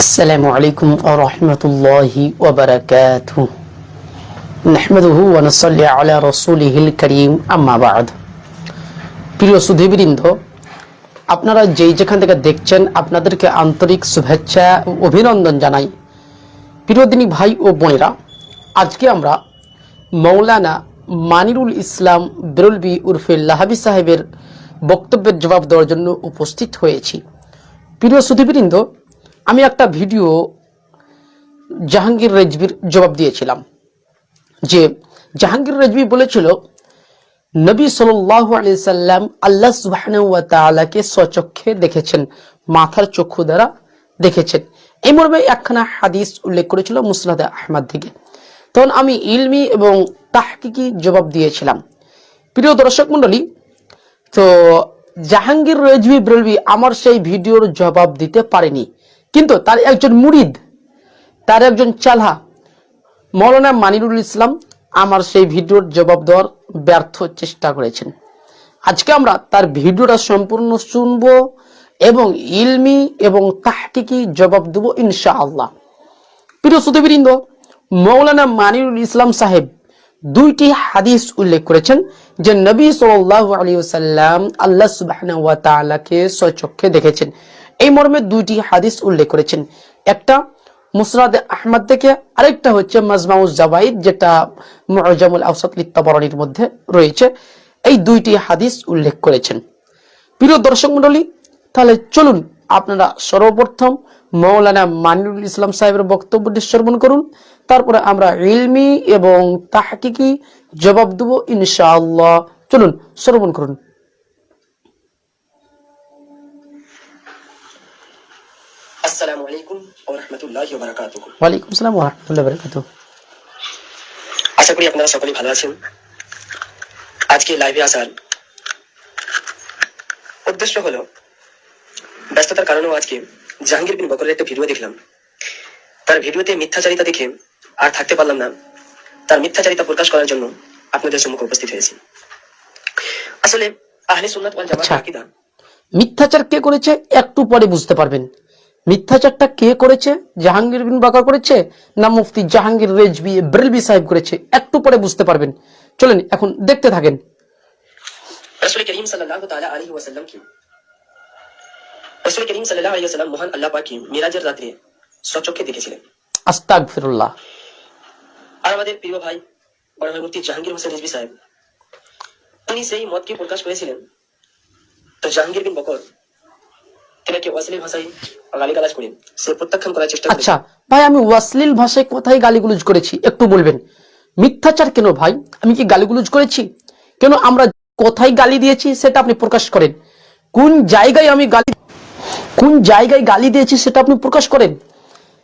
السلام عليكم ورحمة الله وبركاته نحمده ونصلي على رسوله الكريم أما بعد প্রিয় সুধীবৃন্দ, আপনারা যেখান থেকে দেখছেন আপনাদেরকে আন্তরিক শুভেচ্ছা ও অভিনন্দন জানাই। প্রিয় দিনী ভাই ও বোনেরা, আজকে আমরা মৌলানা মানিরুল ইসলাম বেরলভী উরফে লাহাবী সাহেবের বক্তব্যের জবাব দেওয়ার জন্য উপস্থিত হয়েছি। প্রিয় সুধীবৃন্দ, আমি একটা ভিডিও জাহাঙ্গীর রেজভির জবাব দিয়েছিলাম যে জাহাঙ্গীর রেজভি বলেছিল নবী সাল্লাল্লাহু আলাইহি সাল্লাম আল্লাহ সুবহানাহু ওয়া তাআলাকে স্বচক্ষে দেখেছেন, মাথার চক্ষু দ্বারা দেখেছেন। এই মর্মে একখানা হাদিস উল্লেখ করেছিল মুসনাদে আহমদ থেকে। তখন আমি ইলমি এবং তাহকিকি জবাব দিয়েছিলাম। প্রিয় দর্শক মণ্ডলী, তো জাহাঙ্গীর রেজভি বেরলভী আমার সেই ভিডিওর জবাব দিতে পারেনি, কিন্তু তার একজন মুরিদ, তার একজন চালা মৌলানা মানিরুল ইসলাম আমার সেই ভিডিওর জবাব দেওয়ার ব্যর্থ চেষ্টা করেছেন। আজকে আমরা তার ভিডিওটা সম্পূর্ণ শুনব এবং ইলমি এবং তাহকিকি জবাব দেব ইনশাআল্লাহ। প্রিয় সুধীবৃন্দ, মৌলানা মানিরুল ইসলাম সাহেব দুইটি হাদিস উল্লেখ করেছেন যে নবী সাল্লাল্লাহু আলাইহি ওয়াসাল্লাম আল্লাহ সুবহানাহু ওয়া তাআলাকে স্বচক্ষে দেখেছেন। এই মর্মে দুইটি হাদিস উল্লেখ করেছেন, একটা মুসনাদে আহমদ থেকে, আরেকটা হচ্ছে মাজমাউজ জাওয়াইদ, যেটা মুআজামুল আওসাত লিত-তাবারানির মধ্যে রয়েছে। এই দুইটি হাদিস উল্লেখ করেছেন। প্রিয় দর্শক মণ্ডলী, তাহলে চলুন আপনারা সর্বপ্রথম মৌলানা মানিরুল ইসলাম সাহেবের বক্তব্যটি শ্রবণ করুন, তারপরে আমরা ইলমি এবং তাহকিকি জবাব দেব ইনশাআল্লাহ। চলুন শ্রবণ করুন। আসসালামু আলাইকুম ওয়া রাহমাতুল্লাহি ওয়া বারাকাতুহু। ওয়া আলাইকুম আসসালাম ওয়া রাহমাতুল্লাহি ওয়া বারাকাতুহু। আশা করি আপনারা সকলেই ভালো আছেন। আজকে লাইভে আসার উদ্দেশ্য হলো, ব্যস্ততার কারণেও আজকে জাহাঙ্গীর বিন বকরের একটা ভিডিও দেখলাম। তার ভিডিওতে মিথ্যাচারিতা দেখে আর থাকতে পারলাম না, তার মিথ্যাচারিতা প্রকাশ করার জন্য আপনাদের সম্মুখে উপস্থিত হয়েছি। আসলে আহলে সুন্নাত ওয়াল জামাতের আকীদা, মিথ্যাচার কে করেছে একটু পরে বুঝতে পারবেন। মিথ্যাচারটা কে করেছে? জাহাঙ্গীর বিন বকর করেছে না মুফতি জাহাঙ্গীর রেজভি বেরলভী সাহেব করেছে? একটু পরে বুঝতে পারবেন। চলেন এখন দেখতে থাকেন। রাসূল করিম সাল্লাল্লাহু তাআলা আলাইহি ওয়াসাল্লাম কি রাসূল করিম সাল্লাল্লাহু আলাইহি ওয়াসাল্লাম মহান আল্লাহ পাক কি মিরাজের রাতে স্বচক্ষে দেখেছিলেন। আস্তাগফিরুল্লাহ। আর আমাদের প্রিয় ভাই বড় ভাই মুফতি জাহাঙ্গীর হোসেন রেজভি সাহেব, উনি সেই মতকে প্রকাশ করেছিলেন। তো জাহাঙ্গীর বিন বকর এটাকে অশ্লীল ভাষায় গালিগালাজ করে সে প্রত্যাখ্যান করার চেষ্টা করেছে। আচ্ছা ভাই, আমি অশ্লীল ভাষায় কোথায় গালিগুলোজ করেছি একটু বলবেন? মিথ্যাচার কেন ভাই? আমি কি গালিগুলোজ করেছি? কেন আমরা কোথায় গালি দিয়েছি সেটা আপনি প্রকাশ করেন। কোন জায়গায় গালি দিয়েছি সেটা আপনি প্রকাশ করেন।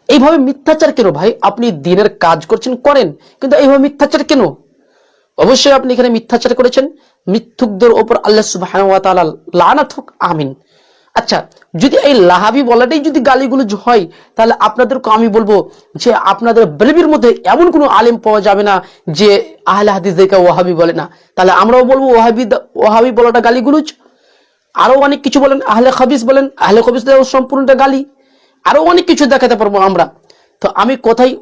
এইভাবে মিথ্যাচার কেন ভাই? আপনি দিনের কাজ করছেন করেন, কিন্তু এইভাবে মিথ্যাচার কেন? অবশ্যই আপনি এখানে মিথ্যাচার করেছেন। মিথ্যুকদের ওপর আল্লাহ সুবহানাহু ওয়া তাআলা লানাত হোক, আমিন। আচ্ছা, যদি এই লাহাবি বলাটাই যদি গালিগুলোজ হয়, তাহলে আপনাদেরকে আমি বলবো যে আপনাদের বেরলভীর মধ্যে এমন কোনো আলেম পাওয়া যাবে না যে আহলে হাদিসদেরকে ওয়াহাবি বলে না। তাহলে আমরাও বলবো ওয়াহাবি বলাটা গালিগুলোজ। আরো অনেক কিছু বলেন, আহলে খবিস বলেন, আহলে খবিস সম্পূর্ণটা গালি। আরো অনেক কিছু দেখাতে পারবো আমরা। তো আমি কোথায়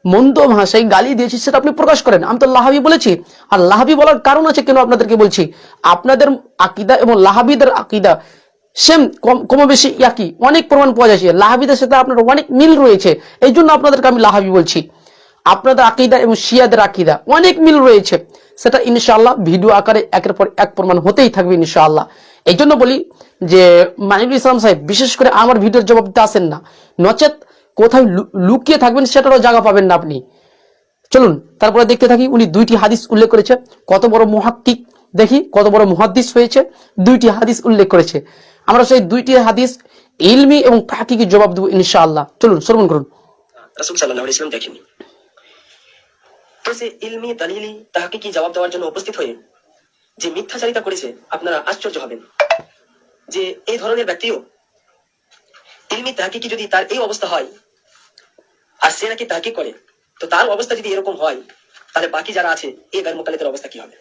মন্দ ভাষায় গালি দিয়েছি সেটা আপনি প্রকাশ করেন। আমি তো লাহাবি বলেছি, আর লাহাবি বলার কারণ আছে কেন আপনাদেরকে বলছি। আপনাদের আকীদা এবং লাহাবিদের আকীদা সেম, কম বেশি একই, অনেক প্রমাণ পাওয়া যাচ্ছে। লাহাবিদের সাথে আপনার অনেক মিল রয়েছে, এই জন্য আপনাদেরকে আমি লাহাবি বলছি। আপনাদের আকীদা এবং শিয়াদের আকীদা অনেক মিল রয়েছে, সেটা ইনশাআল্লাহ ভিডিও আকারে একের পর এক প্রমাণ হতেই থাকবে ইনশাআল্লাহ। এই জন্য বলি যে মানিরুল ইসলাম সাহেব বিশেষ করে আমার ভিডিওর জবাব দিতে আসেন না, নচেত কোথায় লুকিয়ে থাকবেন সেটারও জায়গা পাবেন না আপনি। চলুন তারপরে দেখতে থাকি। উনি দুইটি হাদিস উল্লেখ করেছে, কত বড় মুহাক্কিক, দেখি কত বড় মুহাদ্দিস হয়েছে। দুইটি হাদিস উল্লেখ করেছে, আমরা সেই দুইটি হাদিস ইলমি এবং তাহকিকি জবাব দেব ইনশাআল্লাহ। চলুন শ্রবণ করুন। রাসূল সাল্লাল্লাহু আলাইহি ওয়াসাল্লাম দেখেন, তো সে ইলমি দলিলি তাহকিকি জবাব দেওয়ার জন্য উপস্থিত হয়ে যে মিথ্যাচারিতা করেছে, আপনারা আশ্চর্য হবেন যে এই ধরনের ব্যক্তিও ইলমি তাহকিকি যদি তার এই অবস্থা হয় আর সে নাকি তাহকিক করে, তো তার অবস্থা যদি এরকম হয়, তাহলে বাকি যারা আছে এই গায়ের মুকাল্লিদের অবস্থা কি হবে?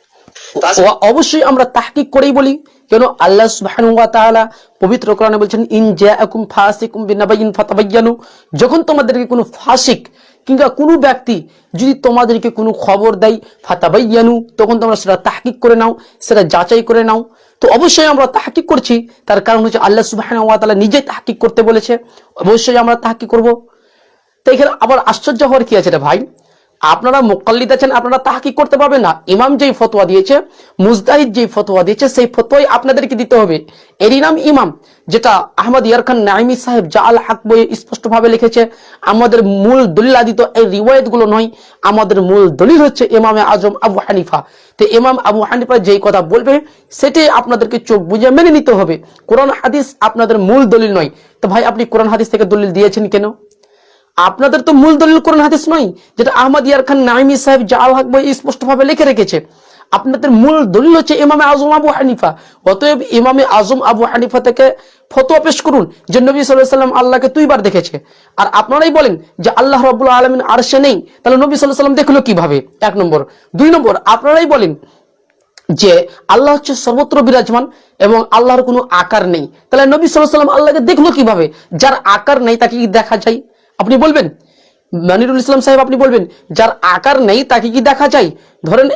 অবশ্যই আমরা তাহকিক করেই বলি। কেন আল্লাহ সুবহানাহু ওয়া তাআলা পবিত্র কোরআনে বলছেন, ইন জাআকুম ফাসিকুম বিনাবাইন ফাতাবায়ানু, যখন তোমাদেরকে কোনো ফাসিক কিংবা কোনো ব্যক্তি যদি তোমাদেরকে কোনো খবর দেয়, ফাতাবায়ানু, তখন তোমরা সেটা তাহকিক করে নাও, সেটা যাচাই করে নাও। তো অবশ্যই আমরা তাহকিক করছি, তার কারণ হচ্ছে আল্লাহ সুবহানাহু ওয়া তাআলা নিজে তাহকিক করতে বলেছে, অবশ্যই আমরা তাহকিক করব। তো এখানে আবার আশ্চর্য হওয়ার কি আছে রে ভাই, আপনারা মুকাল্লিদ আছেন, আপনারা তাহকিক করতে পারবেন না। ইমাম যেই ফতোয়া দিয়েছে, মুজতাহিদ যেই ফতোয়া দিয়েছে, সেই ফতোয়াই আপনাদেরকে দিতে হবে। এরই নাম ইমাম, যেটা আহমদ ইয়ারখান নাইমি সাহেব জাআল হক বইয়ে স্পষ্টভাবে লিখেছে। আমাদের মূল দলিল আদিত এই রিওয়ায়াতগুলো নয়, আমাদের মূল দলিল হচ্ছে ইমামে আজম আবু হানিফা। তো ইমাম আবু হানিফা যেই কথা বলবে সেটাই আপনাদেরকে চোখ বুঝে মেনে নিতে হবে। কোরআন হাদিস আপনাদের মূল দলিল নয়। তো ভাই আপনি কোরআন হাদিস থেকে দলিল দিয়েছেন কেন? আপনাদের তো মূল দলিল কোরআন হাদিস নয়, যেটা আহমদ ইয়ারখান নাইমি সাহেব জাআল হক বই স্পষ্টভাবে লিখে রেখেছে। আপনাদের মূল দলিল হচ্ছে ইমামে আজম আবু হানিফা। অতএব ইমামে আজম আবু হানিফা থেকে ফতোয়া পেশ করুন যে নবী সাল্লাল্লাহু আলাইহি ওয়াসাল্লাম আল্লাহকে দুইবার দেখেছে। আর আপনারাই বলেন যে আল্লাহ রাব্বুল আলামিন আরশে নেই, তাহলে নবী সাল্লাল্লাহু আলাইহি ওয়াসাল্লাম দেখলো কিভাবে? এক নম্বর। দুই নম্বর, আপনারাই বলেন যে আল্লাহ হচ্ছে সর্বত্র বিরাজমান এবং আল্লাহর কোনো আকার নেই, তাহলে নবী সাল্লাল্লাহু আলাইহি ওয়াসাল্লাম আল্লাহকে দেখলো কিভাবে? যার আকার নেই তাকে কি দেখা যায়? আপনি বলবেন, মানিরুল ইসলাম সাহেব আপনি বলবেন, যার আকার নেই তাকে কি দেখা যায়? ধরেন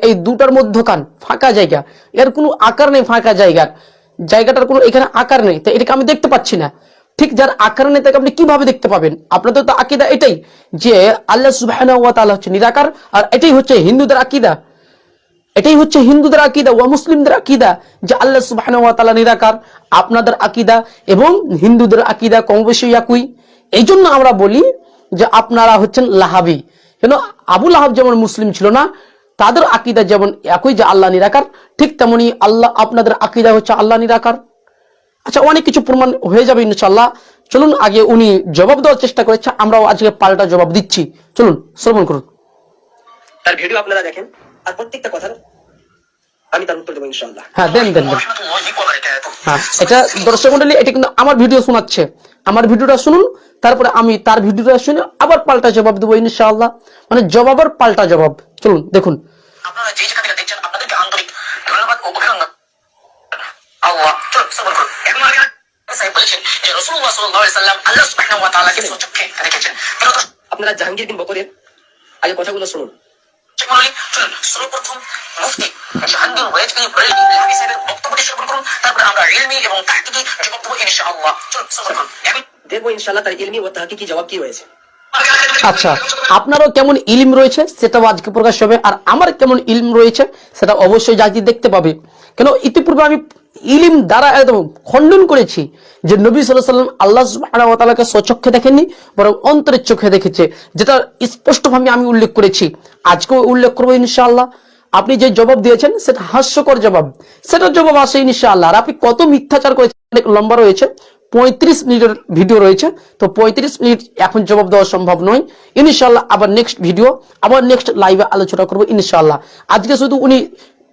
এই দুটার মধ্যখান ফাঁকা জায়গা, এর কোনো আকার নেই, ফাঁকা জায়গাটার কোনো এখানে আকার নেই, তো এটাকে আমি দেখতে পাচ্ছি না। ঠিক যার আকার নেই তাকে আপনি কিভাবে দেখতে পাবেন? আপনাদের তো আকীদা এটাই যে আল্লাহ সুবহানাহু ওয়া তাআলা হচ্ছে নিরাকার, আর এটাই হচ্ছে হিন্দুদের আকীদা। এটাই হচ্ছে হিন্দুদের আকীদা ও মুসলিমদের আকীদা যে আল্লাহ সুবহানাহু ওয়া তাআলা নিরাকার। আপনাদের আকীদা এবং হিন্দুদের আকীদা কম বেশি একই। এই জন্য আমরা বলি যে আপনারা হচ্ছেন লাহাবি। কেন? আবু লাহাব যেমন মুসলিম ছিল না, তাদের আকীদা যেমন একই যে আল্লাহ নিরাকার, ঠিক তেমনি আল্লাহ আপনাদের আকীদা হচ্ছে আল্লাহ নিরাকার। আচ্ছা, অনেক কিছু প্রমাণ হয়ে যাবে ইনশাআল্লাহ। চলুন আগে উনি জবাব দেওয়ার চেষ্টা করেছে, আমরাও আজকে পাল্টা জবাব দিচ্ছি। চলুন শ্রবণ করুন। তার ভিডিও আপনারা দেখেন, আর প্রত্যেকটা কথার আমি তার উত্তর দেবো ইনশাআল্লাহ। হ্যাঁ, দেন। হ্যাঁ, এটা দর্শক মণ্ডলী, এটা কিন্তু আমার ভিডিও শোনাচ্ছে। আমার ভিডিওটা শুনুন, তারপরে আমি তার ভিডিওটা শুনে আবার পাল্টা জবাব দেবো ইনশাআল্লাহ। মানে জবাবের পাল্টা জবাব। চলুন দেখুন। আপনারা যে যেখান থেকে দেখছেন আপনাদেরকে আন্তরিক ধন্যবাদ ও অভিনন্দন। আল্লাহ সবর করুন। এখন আগে সাহেব বলেছেন যে রাসূলুল্লাহ সাল্লাল্লাহু আলাইহি সাল্লাম আল্লাহ সুবহানাহু ওয়া তাআলাকে স্বচক্ষে দেখেছেন। আপনারা জাহাঙ্গীর বিন বকরের আগে কথাগুলো শুনুন। সর্বপ্রথম মুফতি জাহাঙ্গীর ওয়াইজ বিন বরেলভী লাহি সাহেবের বক্তব্যটি শ্রবণ করুন, তারপরে আমরা ইলমি এবং তাহকিকি জবাব দেব ইনশাআল্লাহ। চলুন সবর করুন, এখন দেখবো ইনশাআল্লাহ তার ইলমি ও তাহকিকি জবাব কি হয়েছে। আচ্ছা, আপনারও কেমন ইলম রয়েছে সেটাও আজকে প্রকাশ হবে, আর আমার কেমন ইলম রয়েছে সেটা অবশ্যই জাতি দেখতে পাবে। কেন? ইতিপূর্বে আমি ইলম দ্বারা একদম খণ্ডন করেছি যে নবী সাল্লাল্লাহু আলাইহি ওয়াসাল্লাম আল্লাহ সুবহানাহু ওয়া তাআলাকে স্বচক্ষে দেখেননি, বরং অন্তরের চোখে দেখেছে, যেটা স্পষ্টভাবে আমি উল্লেখ করেছি, আজকেও উল্লেখ করবো ইনশাআল্লাহ। আপনি যে জবাব দিয়েছেন সেটা হাস্যকর জবাব, সেটার জবাব আসে ইনশাআল্লাহ। আর আপনি কত মিথ্যাচার করেছেন, অনেক লম্বা রয়েছে, 35 মিনিটের ভিডিও রয়েছে, তো 35 মিনিট এখন জবাব দেওয়া সম্ভব নয়। ইনশাআল্লাহ আবার নেক্সট ভিডিও, আবার নেক্সট লাইভে আলোচনা করবো ইনশাআল্লাহ। আজকে শুধু উনি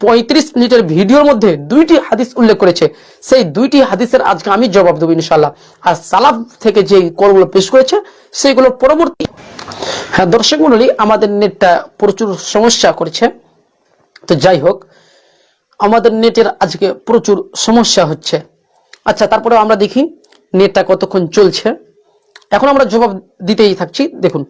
35 মিনিটের ভিডিওর মধ্যে 2টি হাদিস উল্লেখ করেছে, সেই 2টি হাদিসের আজকে আমি জবাব দেবো ইনশাআল্লাহ। আর সালাফ থেকে যে কলগুলো পেশ করেছে সেইগুলো পরবর্তী। হ্যাঁ দর্শক মণ্ডলী, আমাদের নেটটা প্রচুর সমস্যা করছে, তো যাই হোক, আমাদের নেটের আজকে প্রচুর সমস্যা হচ্ছে। আচ্ছা, তারপরে আমরা দেখি নেটটা কতক্ষণ চলছে। এখন আমরা জবাব দিতেই থাকছি, দেখুন।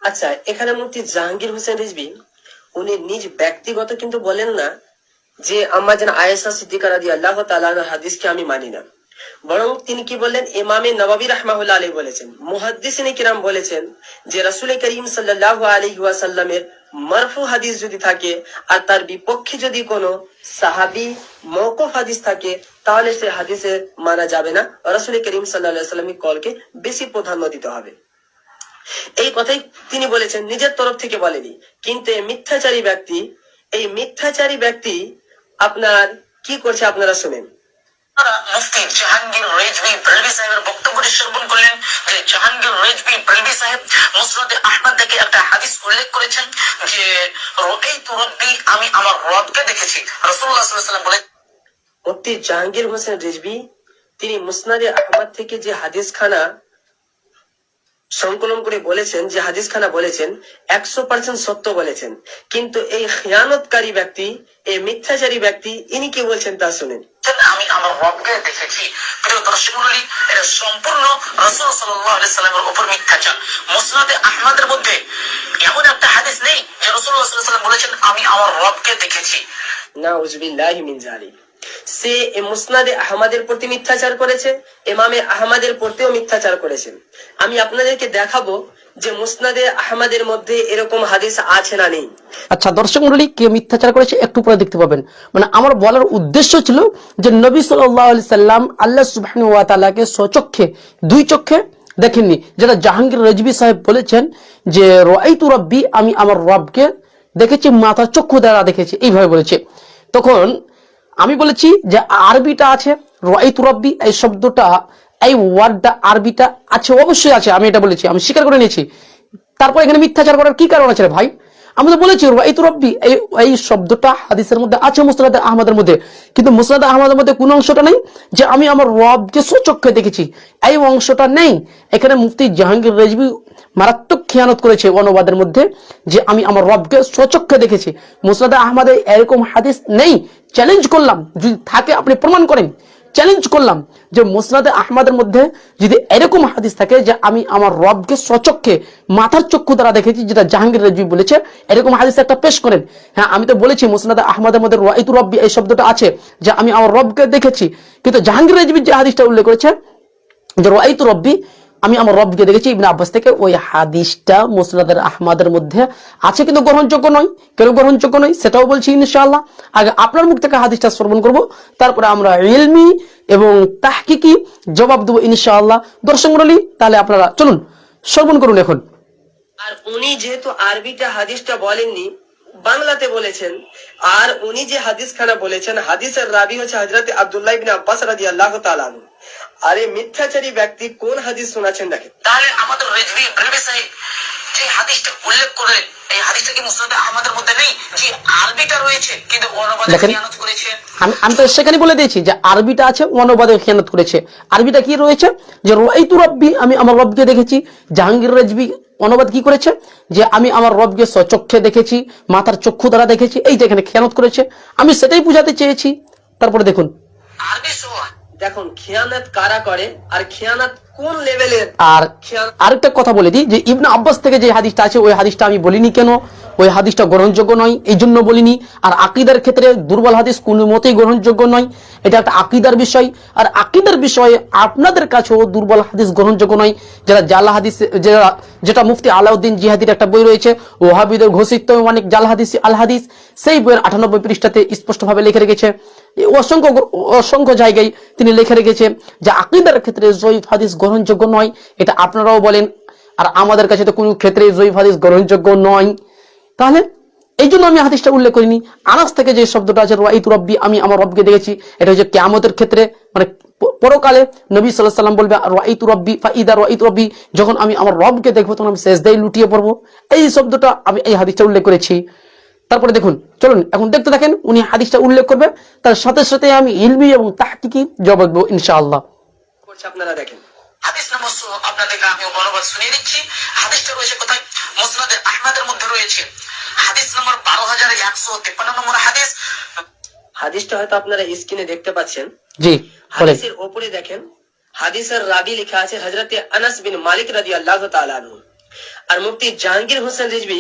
আচ্ছা, এখানে মুফতি জাহাঙ্গীর হোসেন রিজভী উনি নিজ ব্যক্তিগত কিন্তু বলেন না যে আম্মা জান আয়েশা সিদ্দিকা রাদিয়াল্লাহু তাআলা আনহার হাদিসকে আমি মানি না, বরং তিনি কি বললেন, ইমামে নববী রাহমাহুল্লাহ আলাইহি বলেছেন, মুহাদ্দিসিনে কিরাম বলেছেন যে রাসূল করিম সাল্লাল্লাহু আলাইহি ওয়াসাল্লামের মারফু হাদিস যদি থাকে আর তার বিপক্ষে যদি কোনো সাহাবী মওকুফ হাদিস থাকে, তাহলে সে হাদিসে মানা যাবে না। রাসূল করিম সাল্লাল্লাহু আলাইহি ওয়াসাল্লামের কলকে বেশি প্রাধান্য দিতে হবে। এই কথাই তিনি বলেছেন, নিজের তরফ থেকে বলেনি। কিন্তু এই মিথ্যাচারী ব্যক্তি আপনার কি করছে আপনারা শুনেন। মুফতি জাহাঙ্গীর রেজভী বেলভি সাহেবের বক্তব্যটি শ্রবণ করলেন যে জাহাঙ্গীর রেজভী বেলভি সাহেব মুসনাদে আহমদ থেকে একটা হাদিস উল্লেখ করেছেন যে রাআইতু রাব্বি, আমি আমার রবকে দেখেছি। রাসূলুল্লাহ সাল্লাল্লাহু আলাইহি ওয়াসাল্লাম বলেন, মুফতি জাহাঙ্গীর হোসেন রেজভী তিনি মুসনাদে আহমদ থেকে যে হাদিস খানা সংকলন করে বলেছেন, যে হাদিস খানা বলেছেন 100% সত্য বলেছেন। কিন্তু এই খিয়ানতকারী ব্যক্তি, এই মিথ্যাচারী ব্যক্তি, ইনি কি বলছেন তা শুনেন। আমি আমার রবকে দেখেছি। প্রিয় দর্শক মণ্ডলী, এটা সম্পূর্ণ রাসূল সাল্লাল্লাহু আলাইহি সাল্লামের উপর মিথ্যাচার। মুসনাদে আহমদের মধ্যে এমন একটা হাদিস নেই যে রাসূলুল্লাহ সাল্লাল্লাহু আলাইহি ওয়াসাল্লাম বলেছেন আমি আমার রবকে দেখেছি। নাউযুবিল্লাহি মিন যালিক। সে মুসনাদে আহমদের প্রতি মিথ্যাচার করেছে, ইমামে আহমদের প্রতিও মিথ্যাচার করেছে। আমি আপনাদেরকে দেখাবো যে মুসনাদে আহমদের মধ্যে এরকম হাদিস আছে না নেই। আচ্ছা দর্শক মন্ডলী, কে মিথ্যাচার করেছে একটু পরে দেখতে পাবেন। মানে আমার বলার উদ্দেশ্য ছিল যে নবী সাল্লাল্লাহু আলাইহি সাল্লাম আল্লাহ সুবহানাহু ওয়া তাআলাকে স্বচক্ষে, দুই চক্ষে দেখেননি, যেটা জাহাঙ্গীর রেজভী সাহেব বলেছেন যে রাআইতু রাব্বি, আমি আমার রবকে দেখেছি, মাথার চক্ষু দ্বারা দেখেছি, এইভাবে বলেছে। তখন আমি বলেছি যে আরবিটা আছে রাআইতু রাব্বি, এই শব্দটা, এই ওয়ার্ডটা আরবিটা আছে, অবশ্যই আছে, আমি এটা বলেছি, আমি স্বীকার করে নিয়েছি। তারপর এখানে মিথ্যাচার করার কি কারণ আছে রে ভাই? আমি তো বলেছি রাআইতু রাব্বি এই শব্দটা হাদিসের মধ্যে আছে মুসনাদে আহমদের মধ্যে, কিন্তু মুসনাদে আহমদের মধ্যে কোন অংশটা নেই যে আমি আমার রবকে স্বচক্ষে দেখেছি, এই অংশটা নেই। এখানে মুফতি জাহাঙ্গীর রেজভী মারাত্মক খেয়ানত করেছে অনুবাদের মধ্যে যে আমি আমার রবকে স্বচক্ষে দেখেছি। মুসনাদে আহমদে এরকম হাদিস নেই। চ্যালেঞ্জ করলাম, যদি থাকে আপনি প্রমাণ করেন। চ্যালেঞ্জ করলাম যে মুসনাদে আহমদের মধ্যে যদি এরকম হাদিস থাকে যে আমি আমার রবকে স্বচক্ষে মাথার চক্ষু দ্বারা দেখেছি, যেটা জাহাঙ্গীর রেজভী বলেছে, এরকম হাদিস একটা পেশ করেন। হ্যাঁ, আমি তো বলেছি মুসনাদে আহমদের মধ্যে রাআইতু রাব্বি এই শব্দটা আছে যে আমি আমার রবকে দেখেছি, কিন্তু জাহাঙ্গীর রেজভী যে হাদিসটা উল্লেখ করেছে যে রাআইতু রাব্বি, আমি আমার রবকে দেখেছি, ইবনে আব্বাস থেকে, ওই হাদিসটা মুসনাদে আহমদের মধ্যে আছে কিন্তু গ্রহণযোগ্য নয়। কেন গ্রহণযোগ্য নয় সেটাও বলছি ইনশাআল্লাহ। আগে আপনার মুখ থেকে হাদিসটা শ্রবণ করব, তারপরে আমরা ইলমি এবং তাহকিকি জবাব দেবো ইনশাআল্লাহ। দর্শক মণ্ডলী, তাহলে আপনারা চলুন শ্রবণ করুন এখন। আর উনি যেহেতু আরবিটা হাদিসটা বলেননি, বাংলাতে বলেছেন, আর উনি যে হাদিস খানা বলেছেন, হাদিসের রাবি হচ্ছে হযরত আব্দুল্লাহ ইবনে আব্বাস রাদিয়াল্লাহু তাআলা আনহু। আরে মিথ্যাচারী ব্যক্তি কোন হাদিস শোনাচ্ছেন দেখেন। তাহলে আমাদের রেজভী বেলভি সাহেব যে হাদিসটা উল্লেখ করে, এই হাদিসটা কি মুসনাদে আহমদের মধ্যে নেই? যে আরবিটা রয়েছে কিন্তু অনুবাদে খেয়ানত করেছে। আমি তো সেখানে বলে দিয়েছি যে আরবিটা আছে, অনুবাদে খেয়ানত করেছে। আরবিটা কি রয়েছে যে রাআইতু রাব্বি, আমি আমার রবকে দেখেছি। জাহাঙ্গীর রেজভী অনুবাদ কি করেছে যে আমি আমার রবকে স্বচক্ষে দেখেছি, মাথার চক্ষু দ্বারা দেখেছি, এই যে এখানে খেয়ানত করেছে। আমি সেটাই বুঝাতে চেয়েছি। তারপরে দেখুন, আরবি সহ দেখুন খেয়ানত কারা করে আর খেয়ানত কোন লেভেলের। আর আরেকটা কথা বলে দিই যে ইবনে আব্বাস থেকে যে হাদিসটা আছে, ওই হাদিসটা আমি বলিনি কেন, ওই হাদিসটা গ্রহণযোগ্য নয়, এই জন্য বলিনি। আর আকীদার ক্ষেত্রে দুর্বল হাদিস কোনো মতেই গ্রহণযোগ্য নয়, এটা একটা আকীদার বিষয়। আর আকীদার বিষয়ে আপনাদের কাছেও দুর্বল হাদিস গ্রহণযোগ্য নয়। যারা জাল হাদিস, যেটা মুফতি আলাউদ্দিন জিহাদির একটা বই রয়েছে, ওয়াহাবিদের ঘোষিত অনেক জাল হাদিস আল হাদিস, সেই বইয়ের 98 পৃষ্ঠাতে স্পষ্টভাবে লিখে রেখেছে, অসংখ্য জায়গায় তিনি লিখে রেখেছে যে আকীদার ক্ষেত্রে জয়ীফ হাদিস গ্রহণযোগ্য নয়। এটা আপনারাও বলেন, আর আমাদের কাছে তো কোনো ক্ষেত্রে জয়ীফ হাদিস গ্রহণযোগ্য নয়। তাহলে এই জন্য আমি হাদিসটা উল্লেখ করিনি। আনাস থেকে যে শব্দটা আছে রাআইতু রাব্বি, আমি আমার রবকে দেখেছি, এটা হচ্ছে কিয়ামতের ক্ষেত্রে, মানে পরকালে নবী সাল্লাল্লাহু আলাইহি ওয়াসাল্লাম বলবে রাআইতু রাব্বি ফাইদা রাআইতু রাব্বি, যখন আমি আমার রবকে দেখবো তখন আমি সিজদায় লুটিয়ে পড়বো। এই শব্দটা আমি এই হাদিসটা উল্লেখ করেছি। তারপরে দেখুন, চলুন এখন দেখতে থাকেন উনি হাদিসটা উল্লেখ করবে, তার সাথে সাথে আমি ইলমি এবং তাহকিকি জবাব দেবো ইনশাআল্লাহ। আপনারা দেখেন হাদিস নম্বর আপনাদেরকে আমি অনুবাদ শুনিয়ে দিচ্ছি। হাদিসটা রয়েছে কোথায়? মুসনাদে আহমদের মধ্যে রয়েছে, হাদিস নম্বর 12153 নম্বর হাদিস। হাদিসটা হয়তো আপনারা স্ক্রিনে দেখতে পাচ্ছেন। জি, হাদিসের উপরে দেখেন, হাদিসের রাবি লেখা আছে হযরতে আনাস বিন মালিক রাদিয়াল্লাহু তাআলা আনহু। আর মুফতি জাহাঙ্গীর হোসেন রিজভী